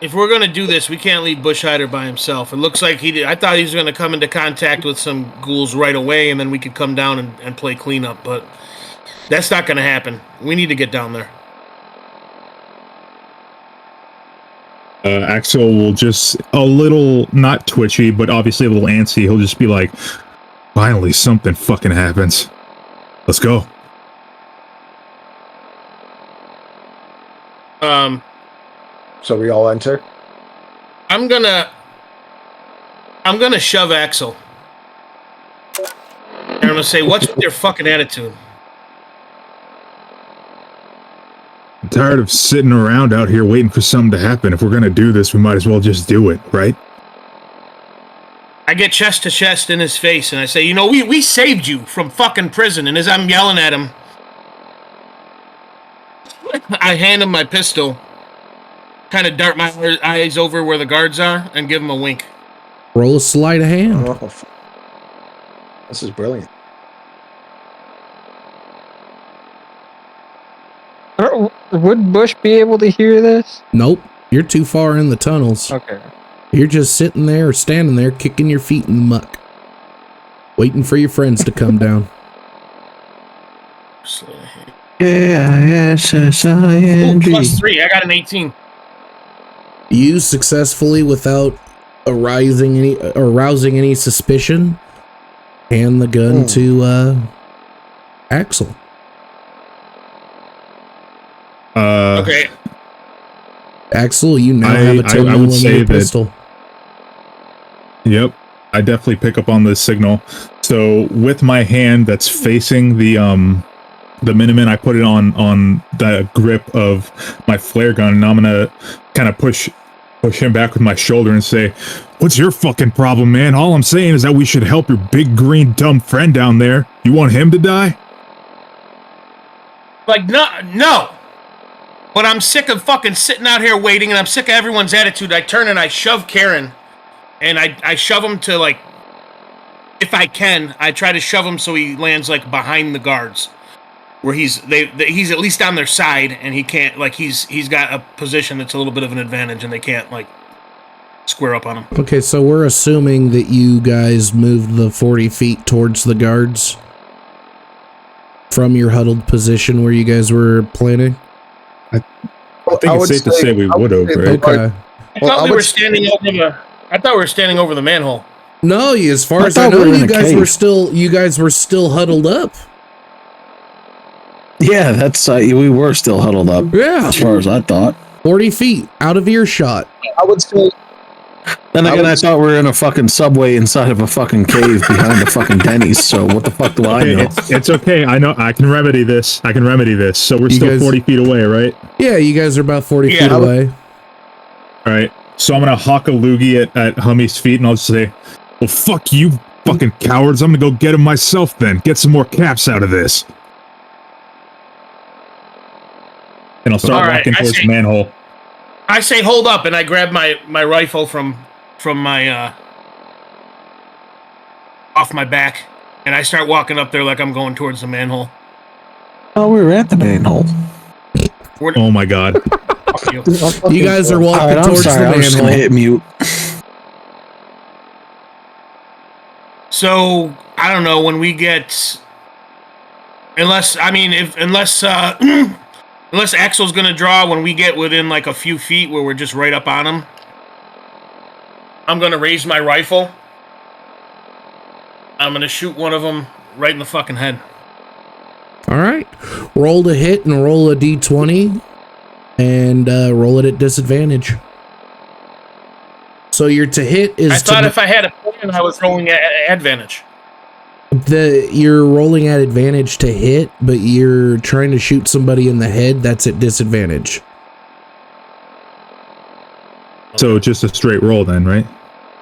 S7: if we're gonna do this, we can't leave Bushhider by himself. It looks like he did. I thought he was gonna come into contact with some ghouls right away, and then we could come down and play cleanup. But that's not gonna happen. We need to get down there.
S5: Axel will just a little not twitchy, but obviously a little antsy. He'll just be like, "Finally, something fucking happens. Let's go."
S8: So we all enter?
S7: I'm gonna shove Axel. And I'm gonna say, what's with your fucking attitude?
S5: I'm tired of sitting around out here waiting for something to happen. If we're gonna do this, we might as well just do it, right?
S7: I get chest to chest in his face and I say, we saved you from fucking prison. And as I'm yelling at him, I hand him my pistol, kind of dart my eyes over where the guards are, and give him a wink.
S3: Roll a sleight of hand.
S8: Oh, this is brilliant.
S6: Would Bush be able to hear this?
S3: Nope. You're too far in the tunnels.
S6: Okay.
S3: You're just sitting there or standing there kicking your feet in the muck, waiting for your friends to come down.
S4: Yes,
S7: Plus 3. I got an 18.
S3: You successfully, without arousing any suspicion, hand the gun to Axel.
S7: Okay.
S3: Axel, you now have a 10mm pistol.
S5: Yep, I definitely pick up on this signal. So with my hand that's facing the Miniman, I put it on the grip of my flare gun, and I'm gonna kind of push him back with my shoulder and say, "What's your fucking problem, man? All I'm saying is that we should help your big green dumb friend down there. You want him to die?"
S7: Like, no. But I'm sick of fucking sitting out here waiting, and I'm sick of everyone's attitude. I turn and I shove Karen, and I shove him to, like, if I can, I try to shove him so he lands, like, behind the guards, where he's at least on their side, and he can't, like, he's got a position that's a little bit of an advantage, and they can't, like, square up on him.
S3: Okay, so we're assuming that you guys moved the 40 feet towards the guards from your huddled position where you guys were planning.
S5: I think it's safe to say we would have, right?
S3: Okay.
S7: I thought we were standing over the manhole.
S3: No, as far as I know, you guys were still huddled up.
S4: Yeah, that's we were still huddled up.
S3: Yeah,
S4: as far as I thought.
S3: 40 feet out of earshot.
S8: I would say.
S4: Then again, I thought we were in a fucking subway inside of a fucking cave behind the fucking Denny's. So what the fuck do I know?
S5: It's okay. I know. I can remedy this. So we're still 40 feet away, right?
S3: Yeah, you guys are about 40 feet away.
S5: All right. So I'm gonna hawk a loogie at Hummy's feet, and I'll just say, "Well, fuck you, fucking cowards! I'm gonna go get him myself. Then get some more caps out of this." And I'll start walking towards the manhole.
S7: I say, hold up, and I grab my rifle from my off my back, and I start walking up there like I'm going towards the manhole.
S4: Oh, we were at the manhole.
S5: Oh my god!
S3: You guys are walking towards the manhole.
S4: I'm just gonna hit mute.
S7: So I don't know when we get, unless Axel's gonna draw when we get within like a few feet where we're just right up on him. I'm gonna raise my rifle. I'm gonna shoot one of them right in the fucking head.
S3: All right, roll to hit and roll a d20, and roll it at disadvantage. So your to hit is.
S7: I thought if I had a plan, I was rolling at advantage.
S3: You're rolling at advantage to hit, but you're trying to shoot somebody in the head. That's at disadvantage.
S5: So just a straight roll then, right?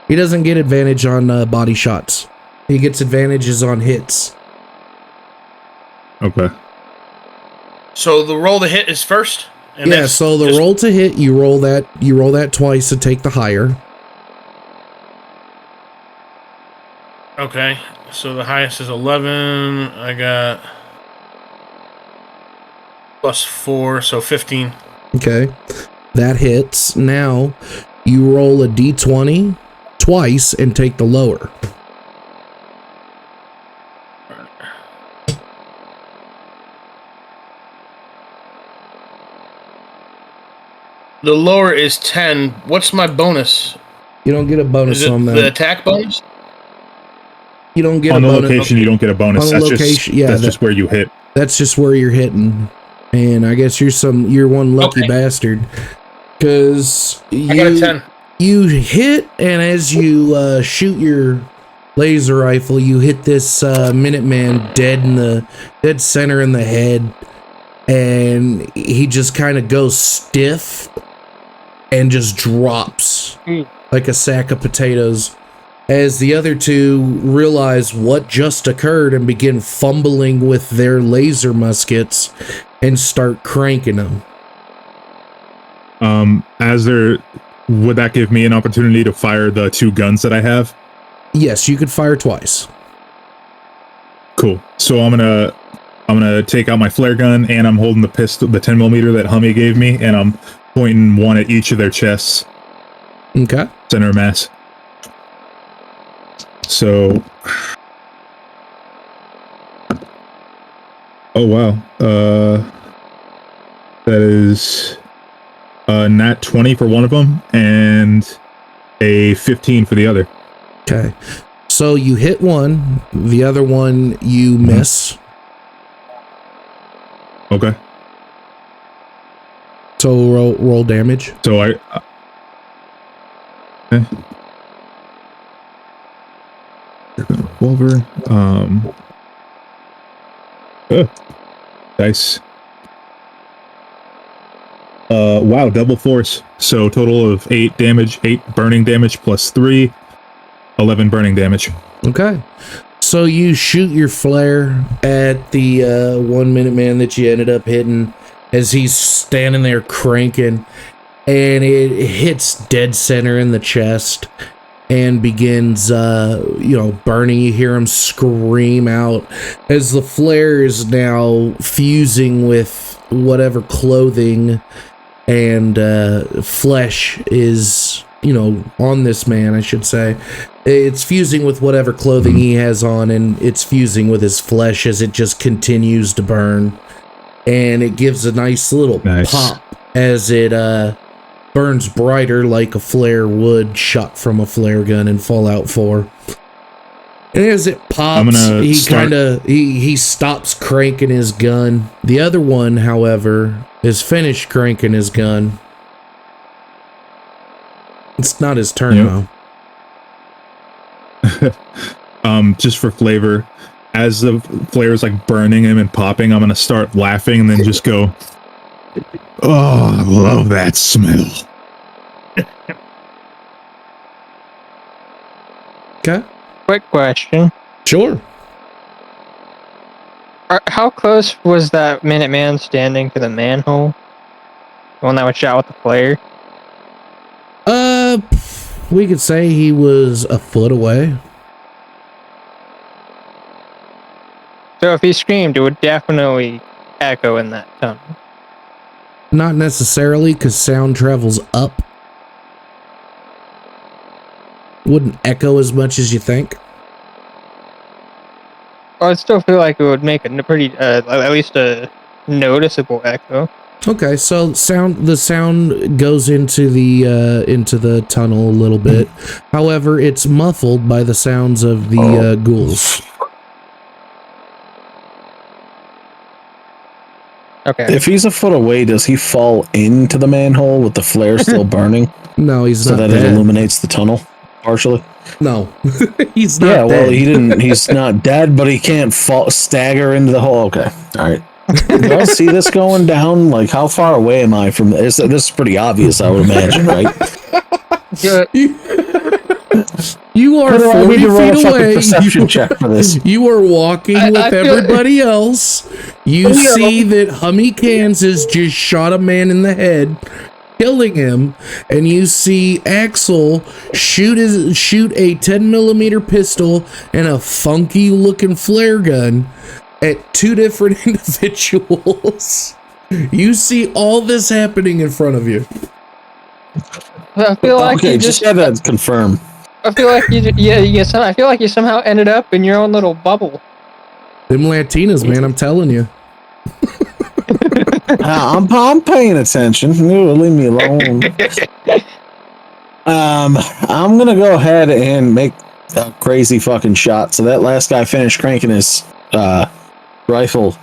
S3: He doesn't get advantage on body shots. He gets advantages on hits.
S5: Okay.
S7: So the roll to hit is first.
S3: And yeah. So the roll to hit, you roll that twice to take the higher.
S7: Okay. So the highest is 11. I got +4, so 15.
S3: Okay. That hits. Now you roll a d20 twice and take the lower.
S7: The lower is 10. What's my bonus?
S3: You don't get a bonus
S7: Is it
S3: on that.
S7: the attack bonus?
S3: You don't get
S5: on
S3: a
S5: the
S3: bonus.
S5: location. You don't get a bonus.
S3: On the
S5: That's
S3: location,
S5: just that's just where you hit.
S3: That's just where you're hitting. And I guess you're one lucky bastard. Because
S7: I got a 10.
S3: You hit, and as you shoot your laser rifle, you hit this Minuteman dead center in the head, and he just kind of goes stiff and just drops like a sack of potatoes. As the other two realize what just occurred and begin fumbling with their laser muskets and start cranking them.
S5: Would that give me an opportunity to fire the 2 guns that I have?
S3: Yes, you could fire twice.
S5: Cool. So I'm gonna take out my flare gun, and I'm holding the pistol, the 10mm that Hummy gave me, and I'm pointing one at each of their chests.
S3: Okay.
S5: Center of mass. So, oh wow, that is nat 20 for one of them and a 15 for the other.
S3: Okay, so you hit one, the other one you miss.
S5: Okay.
S3: So roll damage.
S5: So okay. Revolver. Dice. Wow, double force. So total of 8 damage, 8 burning damage plus 3, 11 burning damage.
S3: Okay. So you shoot your flare at the 1 Minuteman that you ended up hitting as he's standing there cranking, and it hits dead center in the chest and begins, burning. You hear him scream out as the flare is now fusing with whatever clothing and flesh is, on this man, I should say. It's fusing with whatever clothing he has on, and it's fusing with his flesh as it just continues to burn. And it gives a nice little pop as it burns brighter like a flare would shot from a flare gun in Fallout 4. And as it pops, he stops cranking his gun. The other one, however, is finished cranking his gun. It's not his turn though.
S5: Just for flavor, as the flare is like burning him and popping, I'm gonna start laughing and then just go, "Oh, I love that smell."
S3: Okay.
S6: Quick question.
S3: Sure.
S6: How close was that Minuteman standing to the manhole? The one that was shot with the flare?
S3: We could say he was a foot away.
S6: So if he screamed, it would definitely echo in that tunnel.
S3: Not necessarily, because sound travels up. Wouldn't echo as much as you think.
S6: I still feel like it would make a pretty, at least a noticeable echo.
S3: Okay, so the sound goes into the tunnel a little bit. However, it's muffled by the sounds of the ghouls.
S6: Okay.
S4: If he's a foot away, does he fall into the manhole with the flare still burning?
S3: No, he's not
S4: so that
S3: dead.
S4: it illuminates the tunnel partially.
S3: No, he's not.
S4: Yeah,
S3: dead.
S4: well, he didn't. He's not dead, but he can't stagger into the hole. Okay, all right. Do I see this going down? Like, how far away am I from this? This is pretty obvious, I would imagine, right?
S3: You are 40 feet away.
S4: Perception check for this.
S3: You are walking with everybody else. You see that Hummy Kansas just shot a man in the head, killing him, and you see Axel shoot a 10mm pistol and a funky looking flare gun at 2 different individuals. You see all this happening in front of you.
S6: I feel like
S4: Okay,
S6: you
S4: just had to confirm.
S6: I feel like I feel like you somehow ended up in your own little bubble.
S3: Them Latinas, man, I'm telling you.
S4: I'm paying attention. Leave me alone. I'm gonna go ahead and make a crazy fucking shot. So that last guy finished cranking his rifle.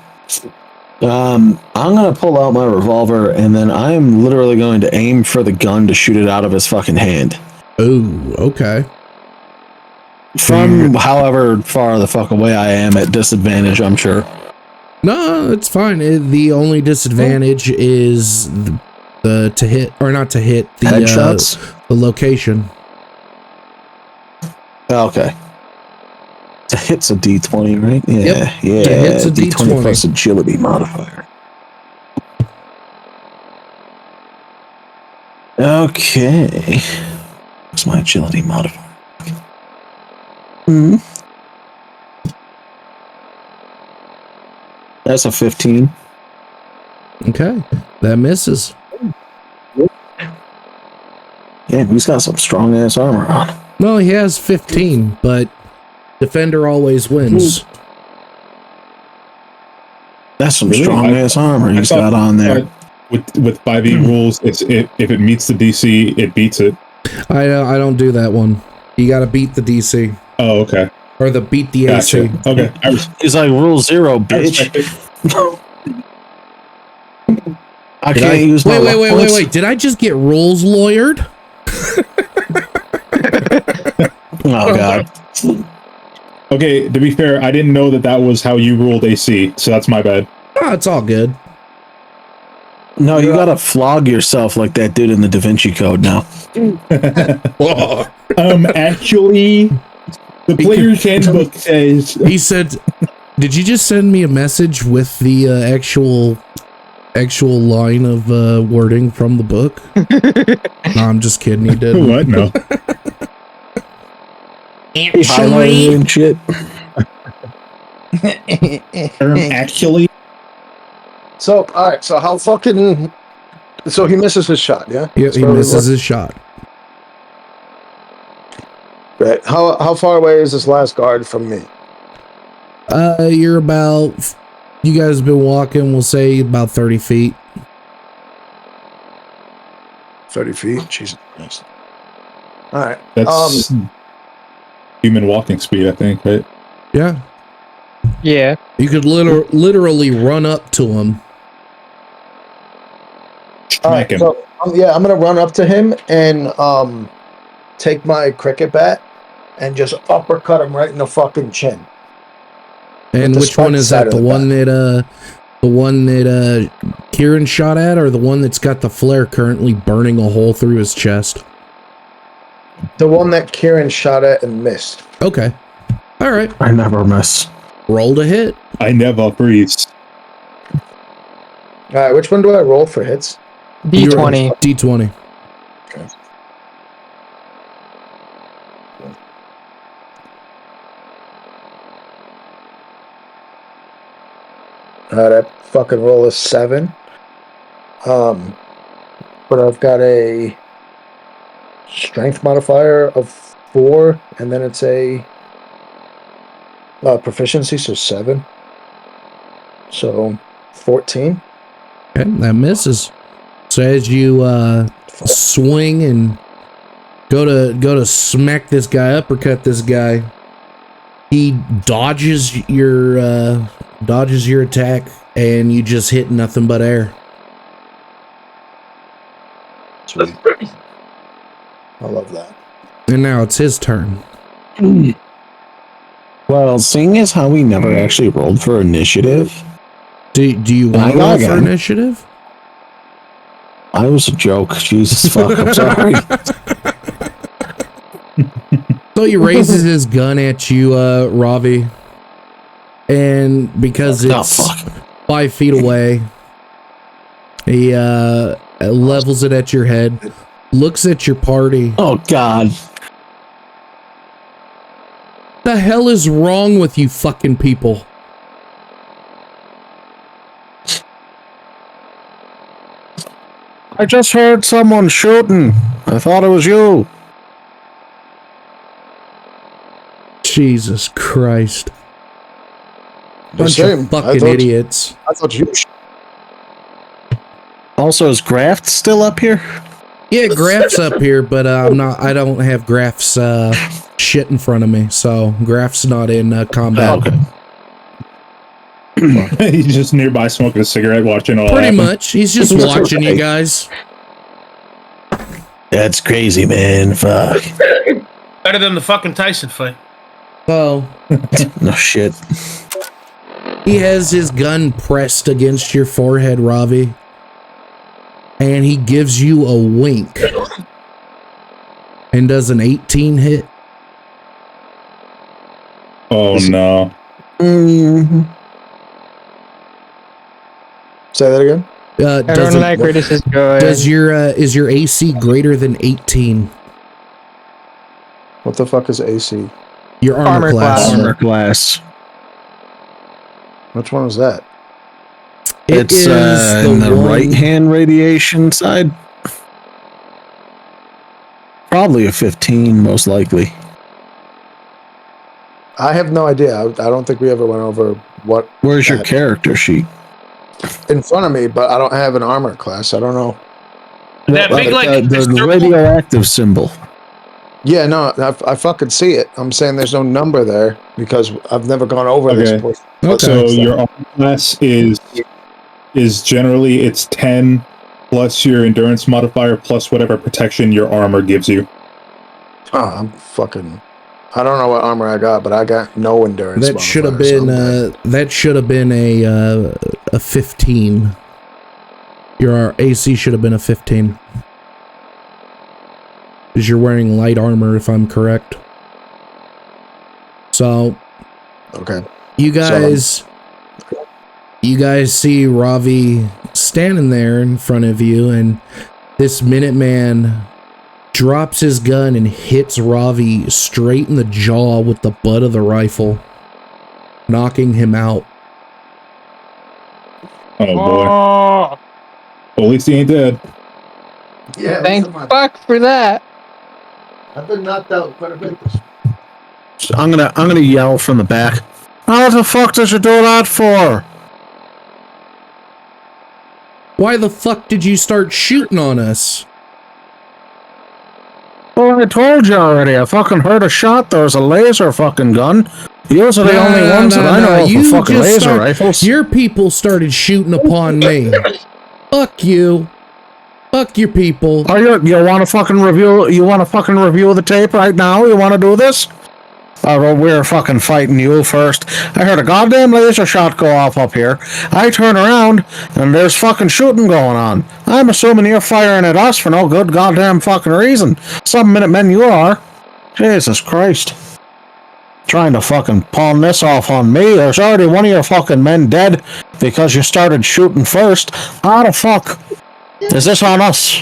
S4: I'm gonna pull out my revolver and then I am literally going to aim for the gun to shoot it out of his fucking hand.
S3: Oh, okay.
S4: From however far the fuck away I am at disadvantage, I'm sure.
S3: No, it's fine. The only disadvantage is the to hit or not to hit the
S4: headshots,
S3: the location.
S4: Okay. To hit's a D20, right? Yeah,
S3: Yep.
S4: yeah.
S3: To hit's a D20
S4: plus agility modifier. Okay. What's my agility modifier? That's a 15.
S3: Okay, that misses.
S4: Yeah, he's got some strong ass armor on.
S3: Well, he has 15, but defender always wins.
S4: That's some
S5: Really?
S4: strong ass armor he's got on there.
S5: With 5e rules, if it meets the DC, it beats it.
S3: I don't do that one. You got to beat the DC.
S5: Oh, okay.
S3: Or beat the
S5: Gotcha.
S3: AC.
S5: Okay.
S4: He's like rule 0, bitch. I can't use my
S3: wait. Did I just get rules lawyered?
S4: Oh god.
S5: Okay, to be fair, I didn't know that was how you ruled AC, so that's my bad.
S3: Oh, it's all good.
S4: No, you gotta flog yourself like that dude in the Da Vinci Code now.
S5: Actually, the player's handbook says...
S3: He said, did you just send me a message with the actual line of wording from the book? No, I'm just kidding. He didn't.
S5: What? No.
S4: Highlighted and shit.
S5: Actually.
S8: So, all right. So how fucking? So he misses his shot. Yeah.
S3: Yeah, he misses his shot.
S8: Right. How far away is this last guard from me?
S3: You're about. You guys have been walking. We'll say about 30 feet.
S8: 30 feet. Jesus Christ. All right.
S5: That's human walking speed, I think, right?
S3: Yeah.
S6: Yeah.
S3: You could literally run up to him.
S5: Smack him.
S8: So, I'm gonna run up to him and take my cricket bat and just uppercut him right in the fucking chin.
S3: And which one is that? The one that Kieran shot at, or the one that's got the flare currently burning a hole through his chest?
S8: The one that Kieran shot at and missed.
S3: Okay. All right.
S4: I never miss.
S3: Roll to hit.
S5: I never freeze.
S8: All right. Which one do I roll for hits?
S6: D20.
S3: D20.
S8: Okay. That fucking roll is 7. But I've got a strength modifier of 4, and then it's a proficiency, so 7. So 14.
S3: Okay, that misses. So as you swing and go to smack this guy, uppercut this guy, he dodges your attack, and you just hit nothing but air.
S8: Sweet. I love that.
S3: And now it's his turn.
S4: Well, seeing as how we never actually rolled for initiative.
S3: Do you want to roll for initiative?
S4: I was a joke. Jesus fuck, I'm sorry.
S3: So he raises his gun at you, Ravi. And because it's 5 feet away, he levels it at your head, looks at your party.
S4: Oh, God.
S3: The hell is wrong with you fucking people?
S4: I just heard someone shooting. I thought it was you.
S3: Jesus Christ.
S8: The
S3: Bunch
S8: same.
S3: of fucking idiots.
S8: I thought you.
S4: Also, is Graft still up here?
S3: Yeah, Graph's up here, but I don't have Graph's shit in front of me, so Graph's not in combat.
S4: Okay.
S5: He's just nearby smoking a cigarette, watching all
S3: Pretty
S5: happen.
S3: much. He's just watching you guys.
S4: That's crazy, man. Fuck.
S7: Better than the fucking Tyson fight.
S3: So,
S4: No shit.
S3: he has his gun pressed against your forehead, Ravi. And he gives you a wink. And does an 18 hit.
S5: Oh no.
S4: Mm-hmm.
S8: Say that again.
S6: I don't like where this is going.
S3: Does your is your AC greater than 18?
S8: What the fuck is AC?
S3: Your armor class.
S4: Armor class.
S8: Which one is that?
S4: It's in the right hand radiation side. Probably a 15, most likely.
S8: I have no idea. I don't think we ever went over what.
S4: Where's your character sheet?
S8: In front of me, but I don't have an armor class. I don't know.
S7: That big, like,
S4: the
S7: circle?
S4: radioactive symbol.
S8: Yeah, no, I fucking see it. I'm saying there's no number there because I've never gone over this.
S5: Okay.
S3: Okay.
S5: So your armor class is generally it's 10 plus your endurance modifier plus whatever protection your armor gives you.
S8: Oh, I'm fucking. I don't know what armor I got, but I got no endurance.
S3: That should have been a 15. Your AC should have been a 15. Because you're wearing light armor, if I'm correct. So,
S8: okay.
S3: you guys see Ravi standing there in front of you, and this Minuteman drops his gun and hits Ravi straight in the jaw with the butt of the rifle, knocking him out.
S5: Oh boy.
S6: Oh,
S5: Well, at least he ain't dead.
S8: Yeah.
S6: thank fuck for that.
S8: I've been knocked out quite a bit.
S4: So I'm gonna yell from the back. How the fuck did you do that for?
S3: Why the fuck did you start shooting on us?
S4: Oh, I told you already. I fucking heard a shot. There was a laser fucking gun. Those are the only ones that I know of for fucking laser rifles.
S3: Your people started shooting upon me. Fuck you. Fuck your people.
S4: Are you want to fucking review? You want to fucking review the tape right now? You want to do this? Well, we're fucking fighting you first. I heard a goddamn laser shot go off up here. I turn around, and there's fucking shooting going on. I'm assuming you're firing at us for no good goddamn fucking reason. Some Minutemen you are. Jesus Christ. Trying to fucking pawn this off on me. There's already one of your fucking men dead because you started shooting first. How the fuck is this on us?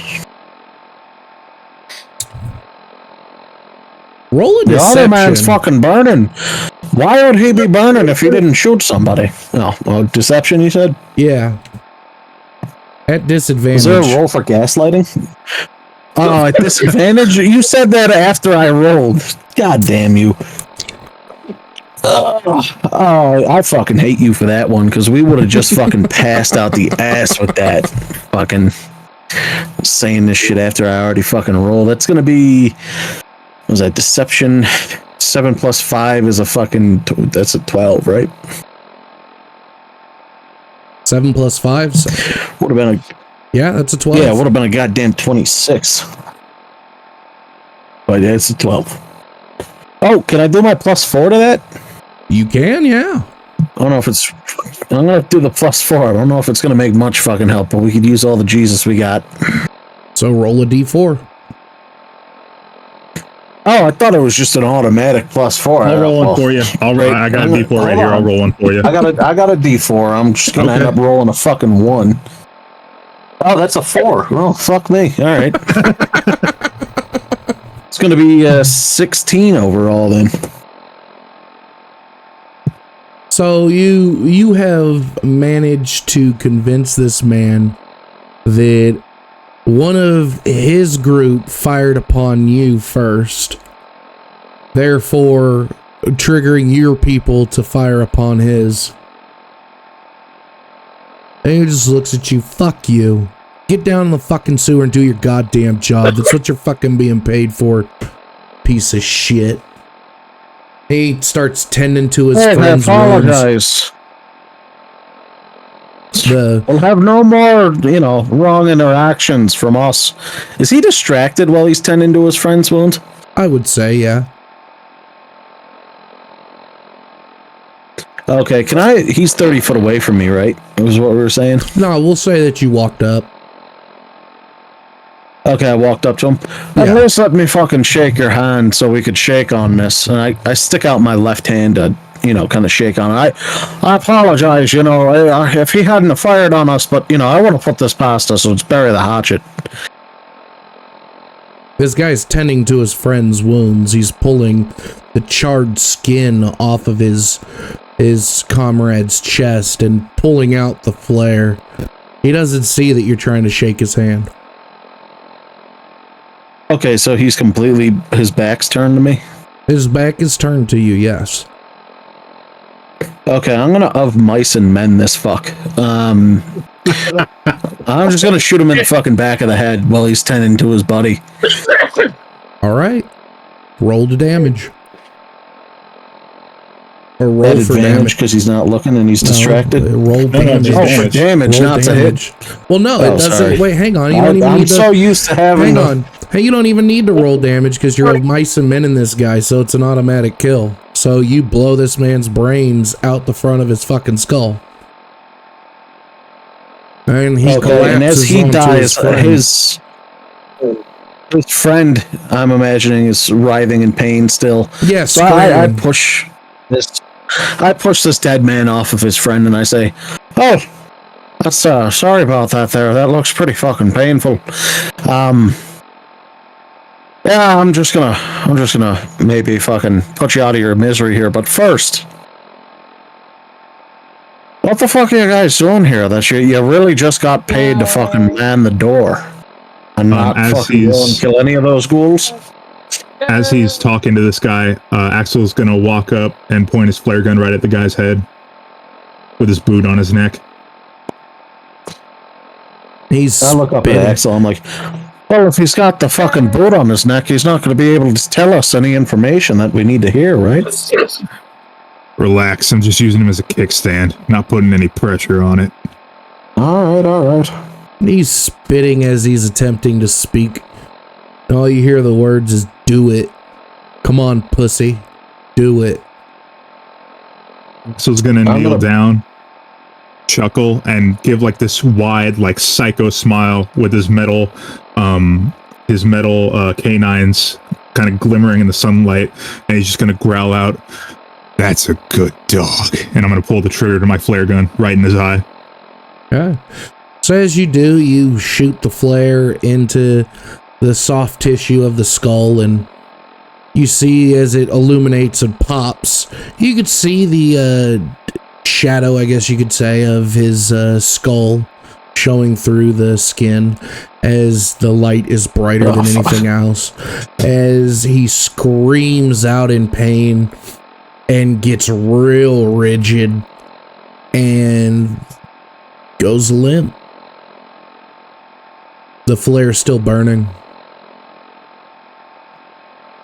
S3: Roll a
S4: The
S3: deception.
S4: other man's fucking burning. Why would he be burning if he didn't shoot somebody? Oh, well, deception, you said?
S3: Yeah. At disadvantage.
S4: Is there a roll for gaslighting? Oh, at disadvantage? You said that after I rolled. God damn you. Oh, I fucking hate you for that one, because we would have just fucking passed out the ass with that. Fucking saying this shit after I already fucking rolled. That's gonna be... What was that? Deception. 7 plus 5 is a fucking... That's a 12, right?
S3: 7 plus 5?
S4: Would have been a...
S3: Yeah, that's a 12.
S4: Yeah, it would have been a goddamn 26. But yeah, it's a 12. Oh, can I do my plus 4 to that?
S3: You can, yeah.
S4: I don't know if it's... I'm going to do the plus 4. I don't know if it's going to make much fucking help, but we could use all the Jesus we got.
S3: So roll a d4.
S4: Oh, I thought it was just an automatic plus 4.
S5: I'll roll one for you. I got a D4 right here. I'll roll one for you.
S4: I got a D4. I'm just going to end up rolling a fucking 1. Oh, that's a 4. Well, fuck me. All right. It's going to be 16 overall then.
S3: So you have managed to convince this man that One of his group fired upon you first, therefore triggering your people to fire upon his. And he just looks at you. Fuck you. Get down in the fucking sewer and do your goddamn job. That's what you're fucking being paid for, piece of shit. He starts tending to his friend's
S4: wounds. We'll have no more, wrong interactions from us. Is he distracted while he's tending to his friend's wound?
S3: I would say, yeah.
S4: Okay, he's 30 foot away from me, right? Was what we were saying?
S3: No, we'll say that you walked up.
S4: Okay, I walked up to him. At least let me fucking shake your hand so we could shake on this. And I stick out my left hand to, kind of shake on it. I apologize, if he hadn't fired on us, but, I want to put this past us, so let's bury the hatchet.
S3: This guy's tending to his friend's wounds. He's pulling the charred skin off of his comrade's chest and pulling out the flare. He doesn't see that you're trying to shake his hand.
S4: Okay, so his back's turned to me?
S3: His back is turned to you, yes.
S4: Okay, I'm gonna of mice and men this fuck. I'm just gonna shoot him in the fucking back of the head while he's tending to his buddy.
S3: Alright. Roll to damage. Or roll for damage
S4: because he's not looking and he's distracted.
S3: Roll damage.
S4: Oh, for damage,
S3: roll
S4: not
S3: damage.
S4: to hit.
S3: Well, no, it doesn't.
S4: Sorry.
S3: Wait, hang on. You don't even
S4: I'm
S3: need to.
S4: so used to having.
S3: Hang on. Hey, you don't even need to roll damage because you're of mice and men in this guy, so it's an automatic kill. So you blow this man's brains out the front of his fucking skull, and he collapses.
S4: And as he dies,
S3: his
S4: friend, I'm imagining, is writhing in pain still.
S3: Yes.
S4: So I push this. I push this dead man off of his friend, and I say, "Oh, that's sorry about that. That looks pretty fucking painful. Yeah, I'm just gonna maybe fucking put you out of your misery here. But first, what the fuck are you guys doing here? That you really just got paid to fucking man the door and not fucking go and kill any of those ghouls?"
S5: As he's talking to this guy, Axel's gonna walk up and point his flare gun right at the guy's head with his boot on his neck.
S4: I look up at Axel. I'm like, well, if he's got the fucking boot on his neck, he's not going to be able to tell us any information that we need to hear, right?
S5: Relax. I'm just using him as a kickstand, not putting any pressure on it.
S4: All right.
S3: He's spitting as he's attempting to speak. All you hear the words is, "Do it. Come on, pussy. Do it."
S5: So he's gonna kneel down, chuckle, and give like this wide, like psycho smile with his metal canines kind of glimmering in the sunlight, and he's just gonna growl out, "That's a good dog." And I'm gonna pull the trigger to my flare gun right in his eye.
S3: Yeah. So as you do, you shoot the flare into the soft tissue of the skull, and you see as it illuminates and pops, you could see the shadow, I guess you could say, of his skull showing through the skin as the light is brighter than anything else, as he screams out in pain and gets real rigid and goes limp. The flare's still burning.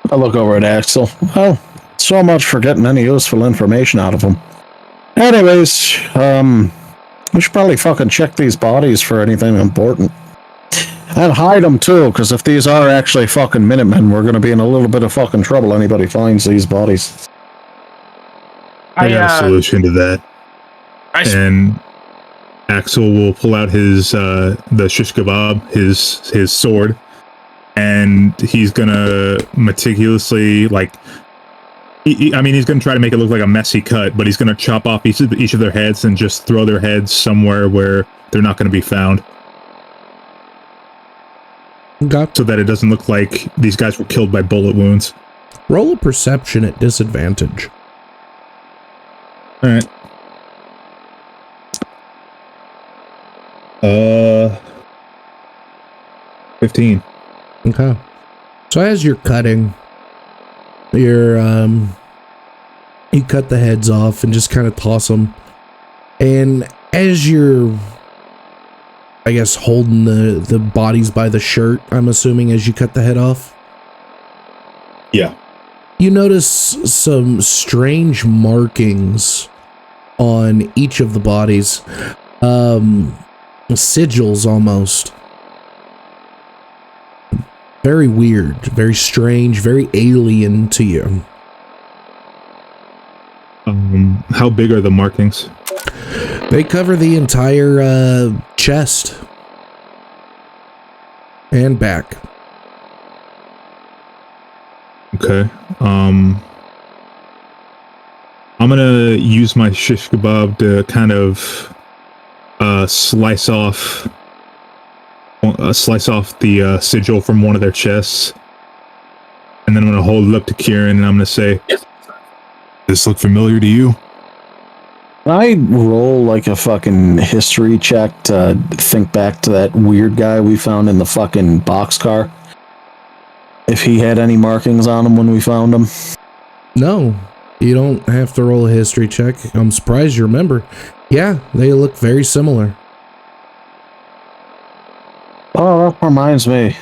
S4: I look over at Axel. Well, so much for getting any useful information out of him. Anyways, we should probably fucking check these bodies for anything important. And hide them too, because if these are actually fucking Minutemen, we're going to be in a little bit of fucking trouble anybody finds these bodies.
S5: I got a solution to that. And Axel will pull out his the shish kebab, his sword, and he's gonna meticulously, like, he's gonna try to make it look like a messy cut, but he's gonna chop off each of their heads and just throw their heads somewhere where they're not gonna be found.
S3: Okay.
S5: So that it doesn't look like these guys were killed by bullet wounds.
S3: Roll a perception at disadvantage.
S5: All right. 15.
S3: Okay. So as you're cutting, you cut the heads off and just kind of toss them. And as you're, I guess, holding the bodies by the shirt, I'm assuming, as you cut the head off,
S5: Yeah.
S3: you notice some strange markings on each of the bodies. Sigils almost. Very weird, very strange, very alien to you.
S5: How big are the markings?
S3: They cover the entire chest and back.
S5: Okay. I'm gonna use my shish kebab to kind of slice off the sigil from one of their chests, and then I'm gonna hold it up to Kieran, and I'm gonna say, "Does this look familiar to you?"
S4: I roll like a fucking history check to think back to that weird guy we found in the fucking boxcar. If he had any markings on him when we found him.
S3: No, you don't have to roll a history check. I'm surprised you remember. Yeah, they look very similar.
S4: Oh, that reminds me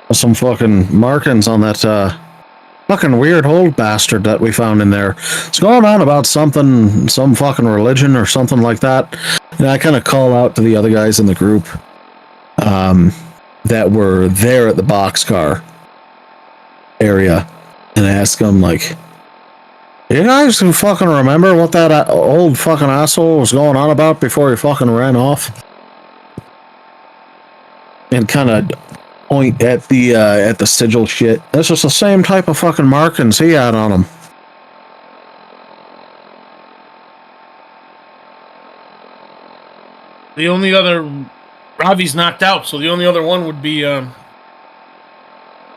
S4: of some fucking markings on that fucking weird old bastard that we found in there. It's going on about something, some fucking religion or something like that. And I kind of call out to the other guys in the group that were there at the boxcar area and ask them, like, you guys can fucking remember what that old fucking asshole was going on about before he fucking ran off? And kind of point at the sigil shit. This is the same type of fucking markings he had on him.
S7: The only other... Ravi's knocked out, so the only other one would be...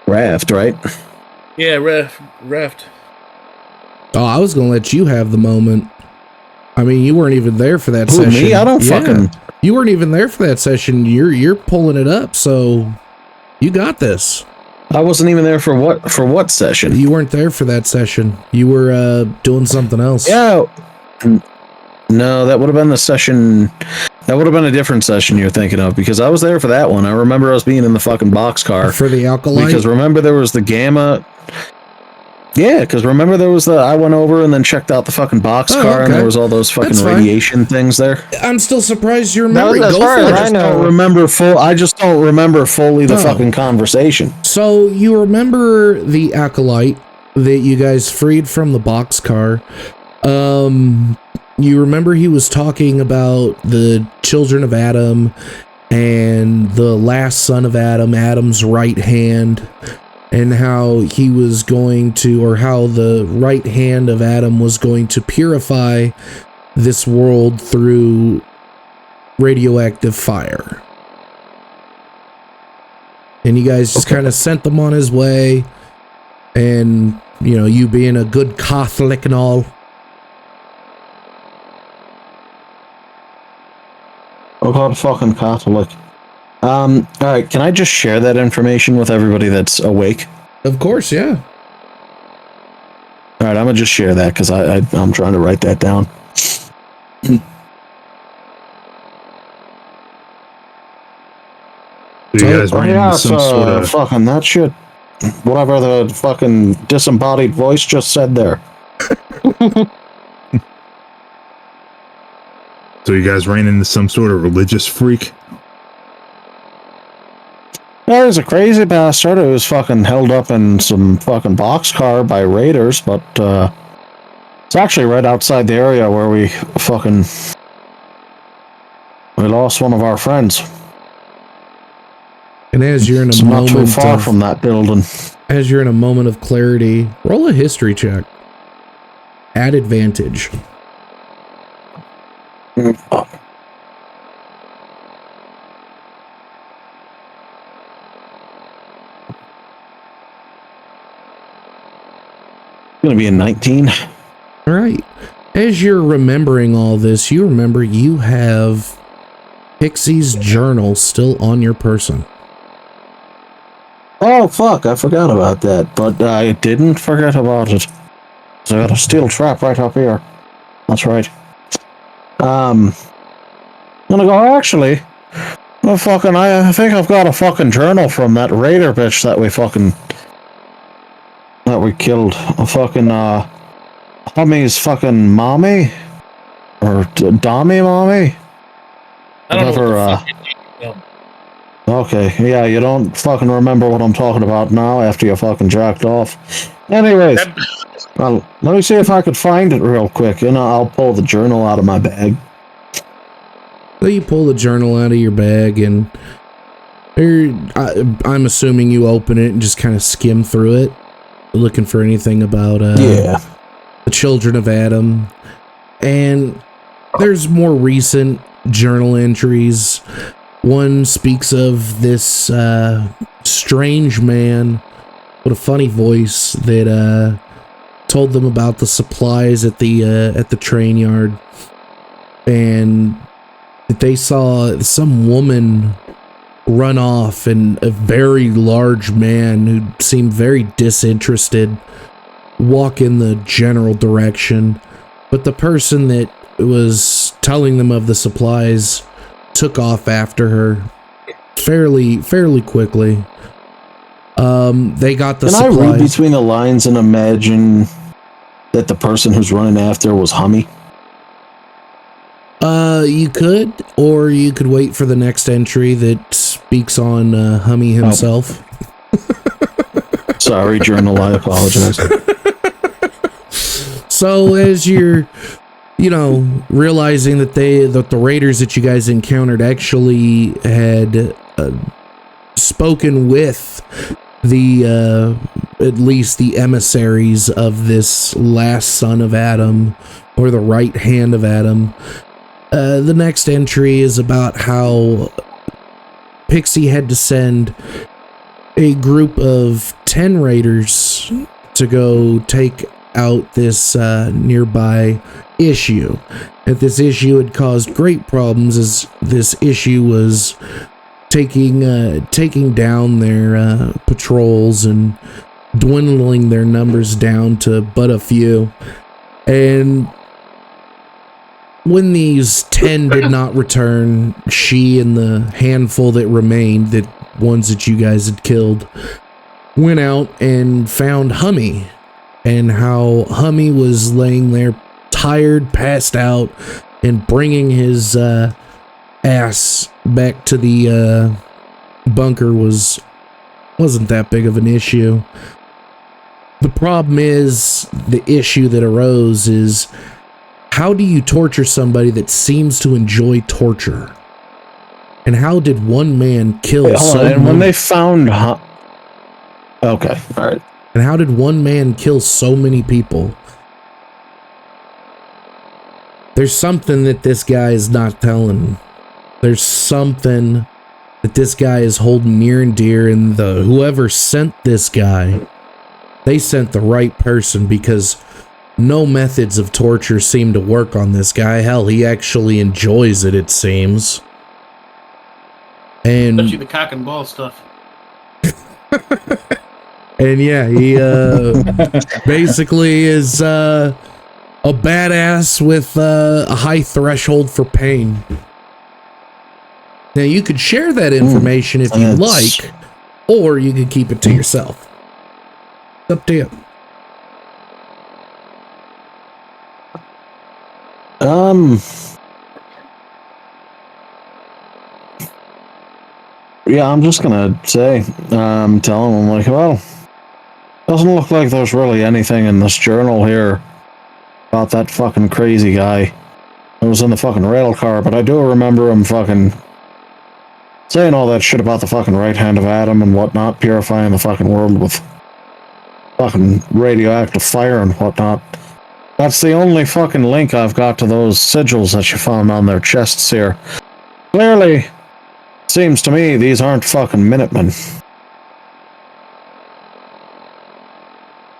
S4: Raft, right?
S7: Yeah, Raft.
S3: Oh, I was gonna let you have the moment. I mean, you weren't even there for that
S4: Who,
S3: session.
S4: me? I don't fucking...
S3: You weren't even there for that session. You're pulling it up, so you got this.
S4: I wasn't even there for what session?
S3: You weren't there for that session. You were doing something else.
S4: Yeah. No, that would have been the session. That would have been a different session you're thinking of, because I was there for that one. I remember us being in the fucking boxcar.
S3: For the alkaline?
S4: Because remember there was the gamma... Yeah, because remember there was I went over and then checked out the fucking boxcar, and there was all those fucking radiation things there.
S3: I'm still surprised you remember.
S6: That was as far as I know.
S4: I just don't remember fully the fucking conversation.
S3: So you remember the acolyte that you guys freed from the boxcar. You remember he was talking about the children of Adam and the last son of Adam, Adam's right hand, and how he was going to, or how the right hand of Adam was going to purify this world through radioactive fire. And you guys just kind of sent them on his way, and, you know, you being a good Catholic and all.
S4: Oh god, fucking Catholic. Alright, can I just share that information with everybody that's awake?
S3: Of course, yeah.
S4: Alright, I'm gonna just share that, because I'm trying to write that down.
S5: So you guys ran into some sort of...
S4: fucking that shit. Whatever the fucking disembodied voice just said there.
S5: So you guys ran into some sort of religious freak?
S4: Yeah, he's a crazy bastard who was fucking held up in some fucking boxcar by raiders, but it's actually right outside the area where we lost one of our friends.
S3: And as you're in a moment,
S4: not too far from that building.
S3: As you're in a moment of clarity, roll a history check. At advantage.
S4: Oh. Gonna be a 19.
S3: All right. As you're remembering all this, you remember you have Pixie's journal still on your person.
S4: Oh, fuck, I forgot about that. But I didn't forget about it. So I got a steel trap right up here. That's right. I'm gonna go, actually, well, fucking, I think I've got a fucking journal from that raider bitch that we killed. A fucking, Hummy's fucking mommy? Or Dommy mommy?
S7: I don't know
S4: Whatever,
S7: what the fuck you're talking about.
S4: Okay, yeah, you don't fucking remember what I'm talking about now after you fucking jacked off. Anyways, well, let me see if I could find it real quick, and I'll pull the journal out of my bag.
S3: So you pull the journal out of your bag, and I'm assuming you open it and just kind of skim through it, looking for anything about the children of Adam. And there's more recent journal entries. One speaks of this strange man with a funny voice that told them about the supplies at the train yard, and that they saw some woman run off, and a very large man who seemed very disinterested walk in the general direction. But the person that was telling them of the supplies took off after her fairly quickly. They got the supplies.
S4: Can I read between the lines and imagine that the person who's running after was Hummy?
S3: You could, or you could wait for the next entry that speaks on Hummy himself.
S4: Oh. Sorry, journal, I apologize.
S3: So as you're, realizing that the raiders that you guys encountered actually had spoken with the at least the emissaries of this last son of Adam, or the right hand of Adam. The next entry is about how Pixie had to send a group of 10 raiders to go take out this nearby issue. And this issue had caused great problems, as this issue was taking down their patrols and dwindling their numbers down to but a few. And when these 10 did not return, she and the handful that remained, the ones that you guys had killed, went out and found Hummy, and how Hummy was laying there tired, passed out, and bringing his ass back to the bunker wasn't that big of an issue. The problem is, the issue that arose is, how do you torture somebody that seems to enjoy torture? And how did one man kill
S4: when they found okay, all right.
S3: And how did one man kill so many people? There's something that this guy is not telling. There's something that this guy is holding near and dear, and whoever sent this guy, they sent the right person, because no methods of torture seem to work on this guy. Hell, he actually enjoys it seems. And
S7: especially the cock and ball stuff.
S3: And yeah, he basically is a badass with a high threshold for pain. Now, you could share that information if you like, or you could keep it to yourself. It's up to you.
S4: Yeah, I'm just gonna say, tell him, I'm like, well, doesn't look like there's really anything in this journal here about that fucking crazy guy that was in the fucking rail car, but I do remember him fucking saying all that shit about the fucking right hand of Adam and whatnot, purifying the fucking world with fucking radioactive fire and whatnot. That's the only fucking link I've got to those sigils that you found on their chests here. Clearly, seems to me these aren't fucking Minutemen.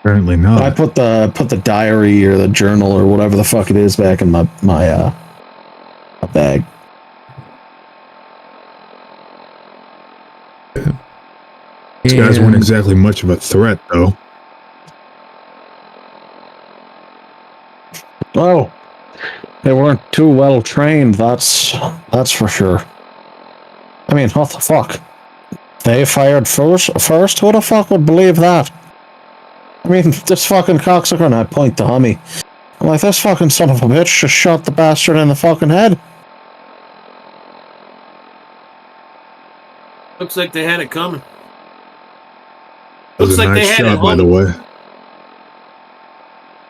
S5: Apparently not.
S4: I put the diary or the journal or whatever the fuck it is back in my bag.
S5: Those guys weren't
S3: And-
S5: exactly much of a threat, though.
S4: Oh, they weren't too well trained. That's for sure. I mean, what the fuck? They fired first? Who the fuck would believe that? I mean, this fucking cocksucker, and I point to Hummy. I'm like, this fucking son of a bitch just shot the bastard in the fucking head.
S7: Looks like they had it coming.
S5: That was
S7: Looks
S5: a
S7: like they
S5: nice
S7: had it
S5: shot, by the
S7: homing.
S5: way.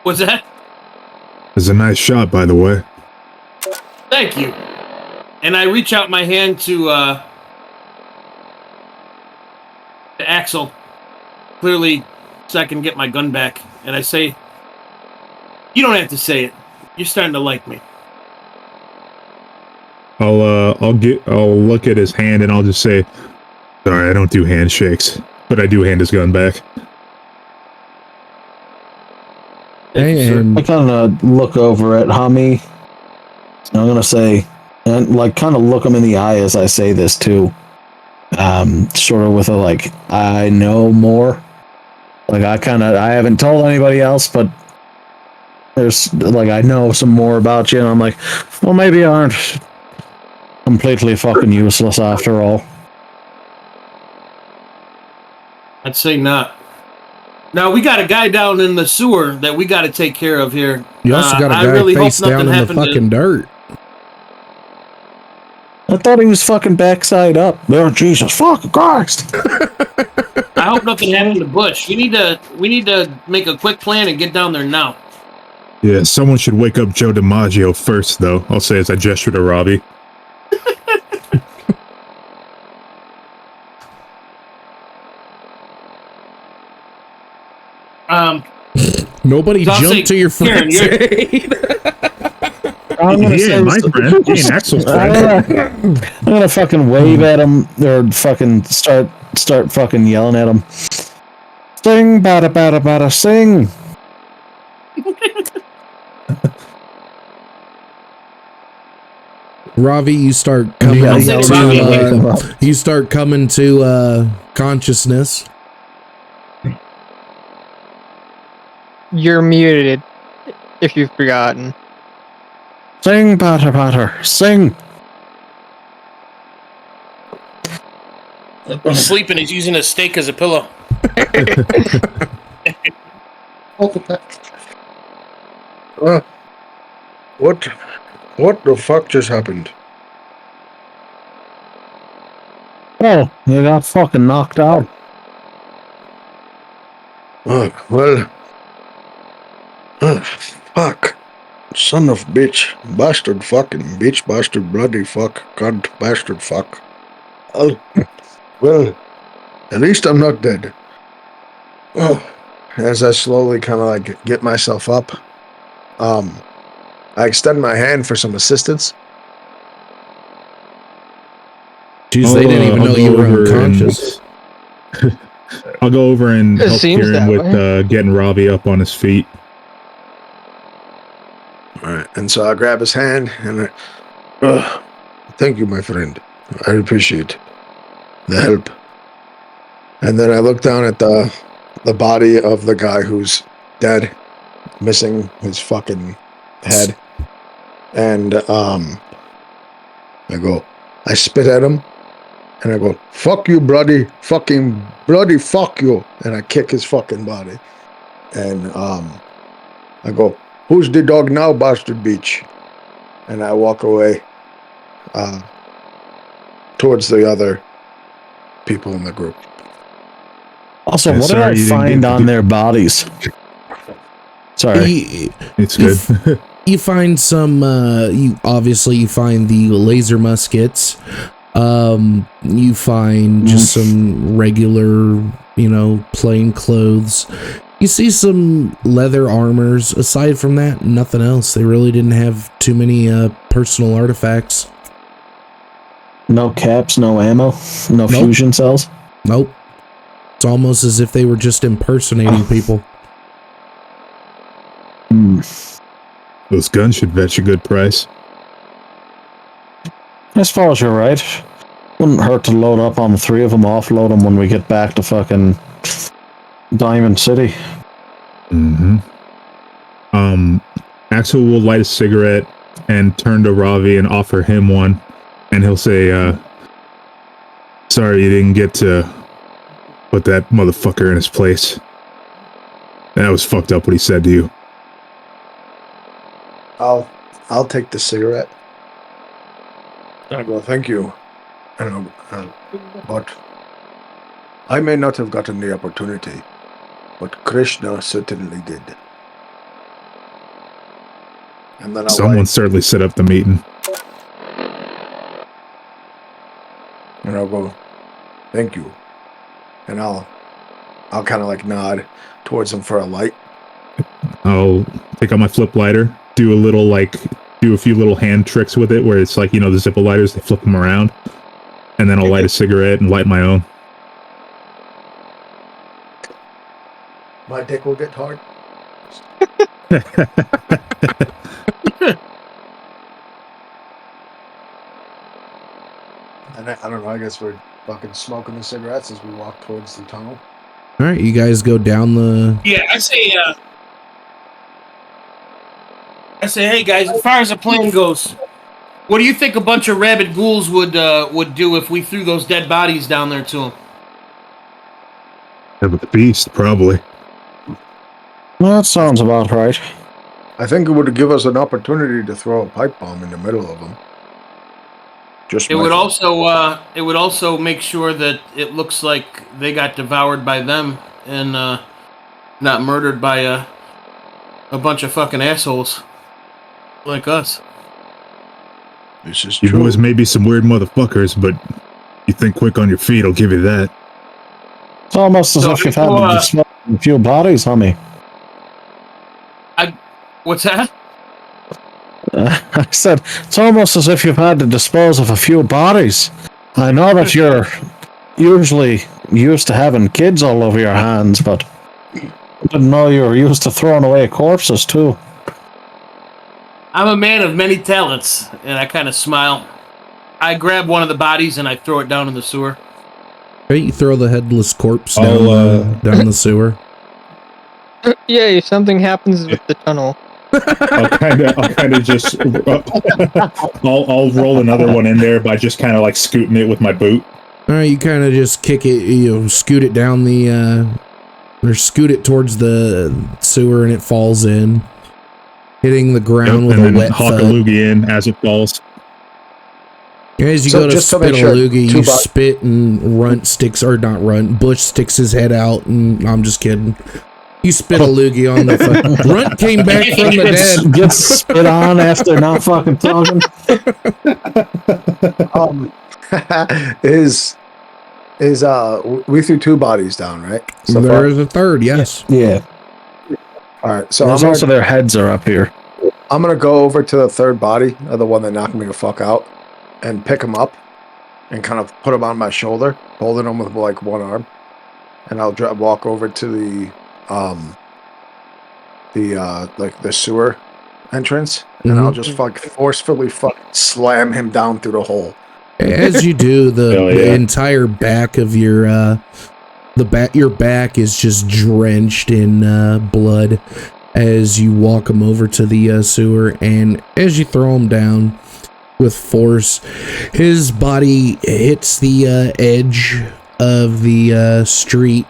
S7: What's that?
S5: It was a nice shot, by the way.
S7: Thank you. And I reach out my hand to Axel, clearly so I can get my gun back. And I say, you don't have to say it. You're starting to like me.
S5: I'll look at his hand and I'll just say, sorry, I don't do handshakes, but I do hand his gun back.
S3: And
S4: I kind of look over at Hummy. I'm gonna say, and like, kind of look him in the eye as I say this too. Sort of with a like, I know more. Like I haven't told anybody else, but there's like I know some more about you, and I'm like, well, maybe you aren't completely fucking useless after all.
S7: I'd say not. Now, we got a guy down in the sewer that we got to take care of here.
S3: you also got a
S7: I
S3: guy
S7: really hope
S3: face down
S7: nothing
S3: in the
S7: happened to-
S3: fucking dirt.
S4: I thought he was fucking backside up. Oh, Jesus fucking Christ.
S7: I hope nothing happened to Bush. We need to make a quick plan and get down there now.
S5: Yeah, someone should wake up Joe DiMaggio first, though. I'll say as I gesture to Robbie.
S3: Nobody
S7: So I'll
S3: jumped
S7: say,
S3: to your
S7: Karen,
S3: friend's aid.
S4: I'm gonna
S5: He
S4: say
S5: ain't my friend. He ain't Axel's friend.
S4: I'm gonna fucking wave at him or fucking start fucking yelling at him. Sing, bada bada bada, sing.
S3: Ravi, you start coming
S4: Yeah,
S7: I'll say Ravi, wake
S4: him up.
S3: you start coming to consciousness.
S6: You're muted, if you've forgotten.
S4: Sing, bada bada, sing.
S7: He's sleeping. He's using a steak as a pillow.
S8: What the fuck just happened?
S4: Oh, you got fucking knocked out.
S8: Well. Fuck. Son of bitch. Bastard fucking bitch. Bastard bloody fuck. Cunt. Bastard fuck. Well, at least I'm not dead. As I slowly kind of like get myself up, I extend my hand for some assistance.
S3: Jeez, they didn't even
S5: I'll
S3: know
S5: go
S3: you were
S5: over
S3: unconscious.
S5: I'll go over and
S6: It
S5: help
S6: seems
S5: Kieran
S6: that
S5: with
S6: way.
S5: getting Robbie up on his feet.
S8: Alright, and so I grab his hand and thank you, my friend. I appreciate the help. And then I look down at the body of the guy who's dead, missing his fucking head. And I spit at him and I go, fuck you, bloody, fucking bloody fuck you. And I kick his fucking body. And I go, who's the dog now, bastard bitch? And I walk away towards the other people in the group.
S4: Also,
S5: Yeah,
S4: what did
S5: sorry
S4: I
S5: you didn't
S4: find
S5: get to
S4: on
S5: do-
S4: their bodies? Sorry.
S5: It's
S3: You
S5: good.
S3: You find some. You find the laser muskets. You find just some regular, plain clothes. You see some leather armors. Aside from that, nothing else. They really didn't have too many personal artifacts.
S4: No caps, no ammo, no fusion cells.
S3: Nope. It's almost as if they were just impersonating people.
S5: Those guns should fetch a good price.
S4: I suppose you're right. Wouldn't hurt to load up on the three of them, offload them when we get back to fucking Diamond City.
S5: Mm-hmm. Axel will light a cigarette and turn to Ravi and offer him one, and he'll say, sorry you didn't get to put that motherfucker in his place. That was fucked up what he said to you.
S8: I'll take the cigarette. I go, thank you. But I may not have gotten the opportunity, but Krishna certainly did. And then
S5: Someone certainly set up the meeting.
S8: And I'll go, thank you. And I'll kind of like nod towards him for a light.
S5: I'll take out my flip lighter, do a few little hand tricks with it where it's like, the Zippo lighters, they flip them around. And then I'll light a cigarette and light my own.
S8: My dick will get hard. And I don't know, I guess we're fucking smoking the cigarettes as we walk towards the tunnel.
S3: All right, you guys go down the...
S7: Yeah, I say, hey guys, as far as the plan goes, what do you think a bunch of rabid ghouls would do if we threw those dead bodies down there to them?
S5: Have a feast, probably.
S4: Well, that sounds about right.
S8: I think it would give us an opportunity to throw a pipe bomb in the middle of them.
S7: It would also make sure that it looks like they got devoured by them and not murdered by a bunch of fucking assholes like us.
S8: This is
S5: You
S8: true.
S5: boys may be some weird motherfuckers, but you think quick on your feet, I'll give you that.
S4: It's almost as if you've had to dispose of a few bodies, homie.
S7: What's that?
S4: I said, it's almost as if you've had to dispose of a few bodies. I know that you're usually used to having kids all over your hands, but I didn't know you were used to throwing away corpses, too.
S7: I'm a man of many talents, and I kind of smile. I grab one of the bodies and I throw it down in the sewer.
S3: Hey, you throw the headless corpse down the sewer.
S6: Yeah, if something happens with the tunnel.
S5: I'll kind of just, I'll roll another one in there by just kind of like scooting it with my boot.
S3: All right, you kind of just kick it, scoot it down or scoot it towards the sewer, and it falls in, hitting the ground with a wet
S5: hawk a
S3: thud.
S5: loogie in as it falls.
S3: As you go to spit a loogie, you spit and Bush sticks his head out, and I'm just kidding. You spit a loogie on the Runt came back from the dead.
S4: Gets spit on after not fucking talking.
S8: We threw two bodies down, right?
S3: So there is a third, yes.
S4: Yeah.
S8: All right, so
S4: there's also their heads are up here.
S8: I'm gonna go over to the third body, the one that knocked me the fuck out, and pick him up, and kind of put him on my shoulder, holding him with like one arm, and I'll walk over to the sewer entrance, and I'll just forcefully slam him down through the hole.
S3: As you do, the entire back of your your back is just drenched in blood as you walk him over to the sewer, and as you throw him down with force, his body hits the edge of the street,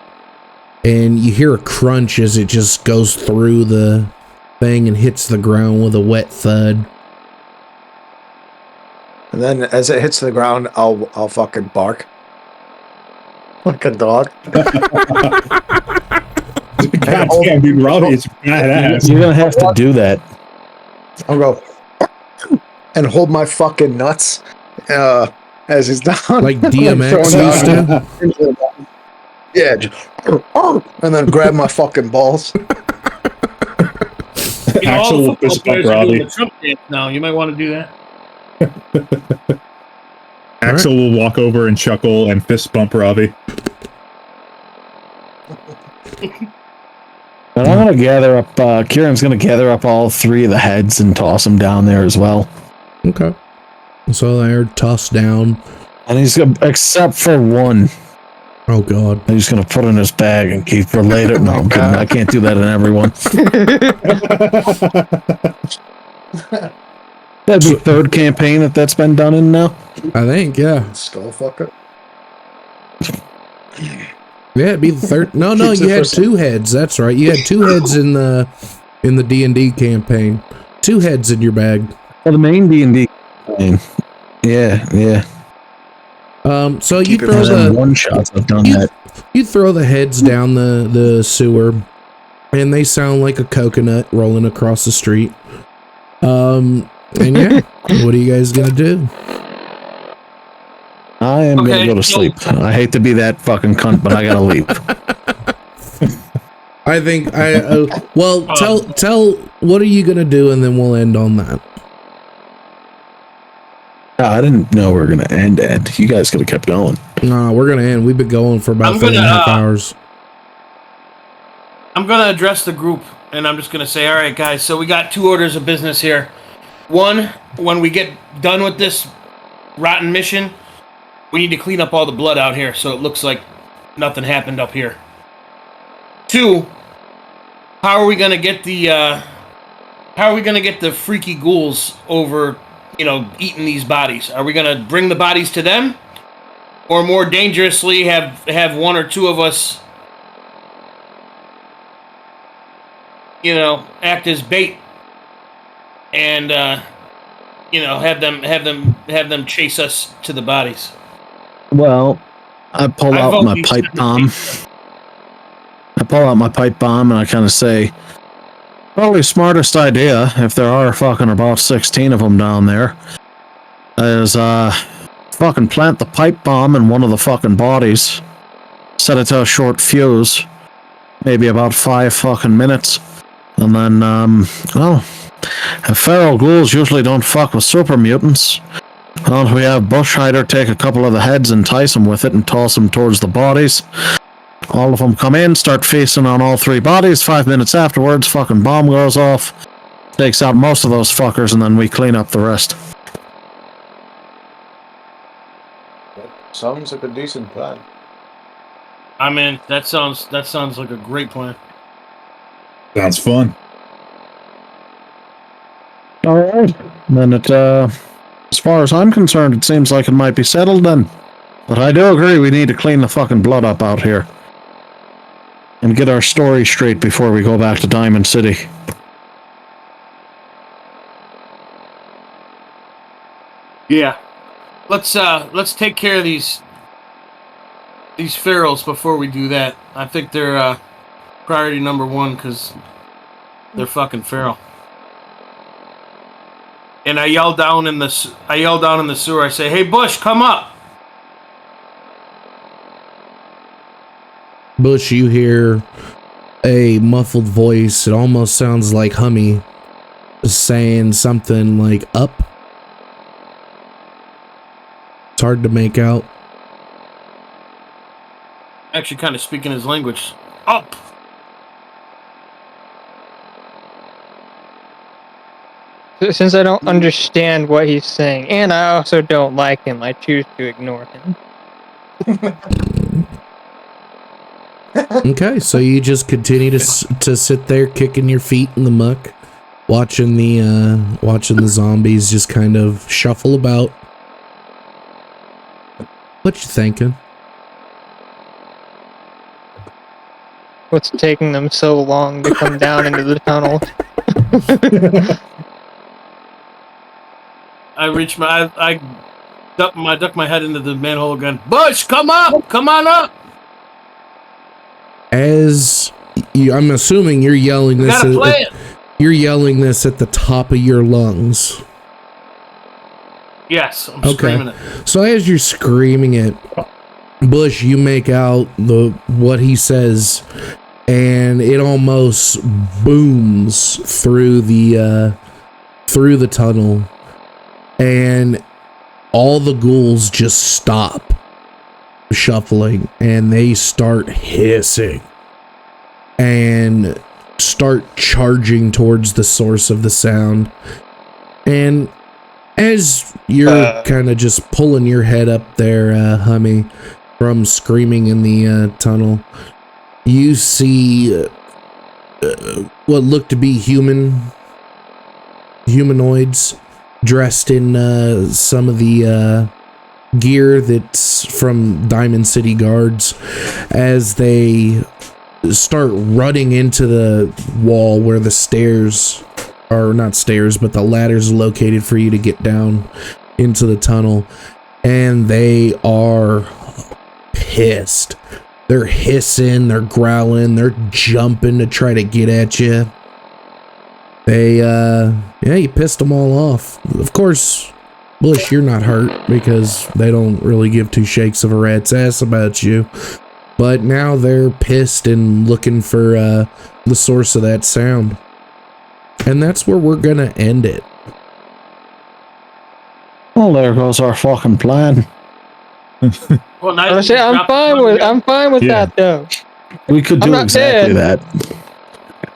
S3: and you hear a crunch as it just goes through the thing and hits the ground with a wet thud.
S8: And then as it hits the ground, I'll fucking bark like a dog.
S5: God damn, dude, Robbie is badass.
S4: You're gonna have to do that.
S8: I'll go and hold my fucking nuts as he's down,
S3: like DMX used to.
S8: Yeah, just, and then grab my fucking balls.
S5: Axel will fist bump Robbie.
S7: Now you might want to do that.
S5: Axel will walk over and chuckle and fist bump Robbie.
S4: And I'm gonna gather up. Kieran's gonna gather up all three of the heads and toss them down there as well.
S3: Okay. So they're tossed down.
S4: And he's gonna, except for one.
S3: Oh God.
S4: He's gonna put in his bag and keep for later. No, I'm kidding. I can't do that in everyone. That'd be third campaign that's been done in now.
S3: I think, yeah.
S8: Skullfucker.
S3: Yeah, it'd be the third. No, you had two heads. That's right. You had two heads in the D&D campaign. Two heads in your bag.
S4: Well, the main D&D campaign. Yeah.
S3: So you throw the
S4: one shots. I've done that.
S3: You throw the heads down the sewer, and they sound like a coconut rolling across the street. And yeah, what are you guys gonna do?
S4: I am gonna go to sleep. I hate to be that fucking cunt, but I gotta leave.
S3: I think tell what are you gonna do, and then we'll end on that.
S4: I didn't know we were gonna end. You guys could have kept going.
S3: No, we're gonna end. We've been going for about 3.5 hours.
S7: I'm gonna address the group, and I'm just gonna say, all right, guys. So we got two orders of business here. One, when we get done with this rotten mission, we need to clean up all the blood out here, so it looks like nothing happened up here. Two, how are we gonna get the freaky ghouls over? Eating these bodies. Are we gonna bring the bodies to them, or more dangerously, have one or two of us, act as bait, and have them chase us to the bodies?
S4: Well, I pull out my pipe bomb. And I kind of say, probably smartest idea, if there are fucking about 16 of them down there, is fucking plant the pipe bomb in one of the fucking bodies, set it to a short fuse, maybe about 5 fucking minutes, and then, if feral ghouls usually don't fuck with super mutants, well, we have Bushhider take a couple of the heads, entice them with it, and toss them towards the bodies. All of them come in, start feasting on all 3 bodies. 5 minutes afterwards, fucking bomb goes off, takes out most of those fuckers, and then we clean up the rest.
S8: That sounds like a decent plan.
S7: I mean, that sounds like a great plan.
S5: Sounds fun.
S4: All right. Then as far as I'm concerned, it seems like it might be settled then. But I do agree we need to clean the fucking blood up out here. And get our story straight before we go back to Diamond City.
S7: Yeah. Let's take care of these ferals before we do that. I think they're priority number 1 because they're fucking feral. And I yell down in the sewer. I say, "Hey, Bush, come up."
S3: Bush, you hear a muffled voice. It almost sounds like Hummy saying something like "up." It's hard to make out.
S7: Actually, kind of speaking his language. Up.
S6: Since I don't understand what he's saying, and I also don't like him, I choose to ignore him.
S3: Okay, so you just continue to sit there kicking your feet in the muck, watching the zombies just kind of shuffle about. What you thinking?
S6: What's taking them so long to come down into the tunnel?
S7: I duck my head into the manhole again. Bush, come up! Come on up!
S3: I'm assuming you're yelling this. You're yelling this at the top of your lungs.
S7: Yes, I'm screaming it.
S3: So as you're screaming it, Bush, you make out what he says, and it almost booms through the tunnel, and all the ghouls just stop shuffling, and they start hissing and start charging towards the source of the sound. And As you're kind of just pulling your head up there, Hummy, from screaming in the tunnel, you see what look to be humanoids dressed in some of the gear that's from Diamond City Guards, as they start running into the wall where the stairs, or not stairs, but the ladders located for you to get down into the tunnel, and they are pissed. They're hissing, they're growling, they're jumping to try to get at you. They, you pissed them all off. Of course, Bush, you're not hurt because they don't really give two shakes of a rat's ass about you. But now they're pissed and looking for the source of that sound. And that's where we're gonna end it.
S4: Well, there goes our fucking plan.
S2: Well,
S6: I'm fine with that though.
S4: We could do exactly that.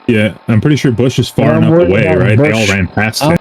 S5: Yeah, I'm pretty sure Bush is far
S4: I'm
S5: enough
S4: worried
S5: away,
S4: about
S5: right? They
S4: Bush.
S5: all ran past
S4: I'm
S5: him.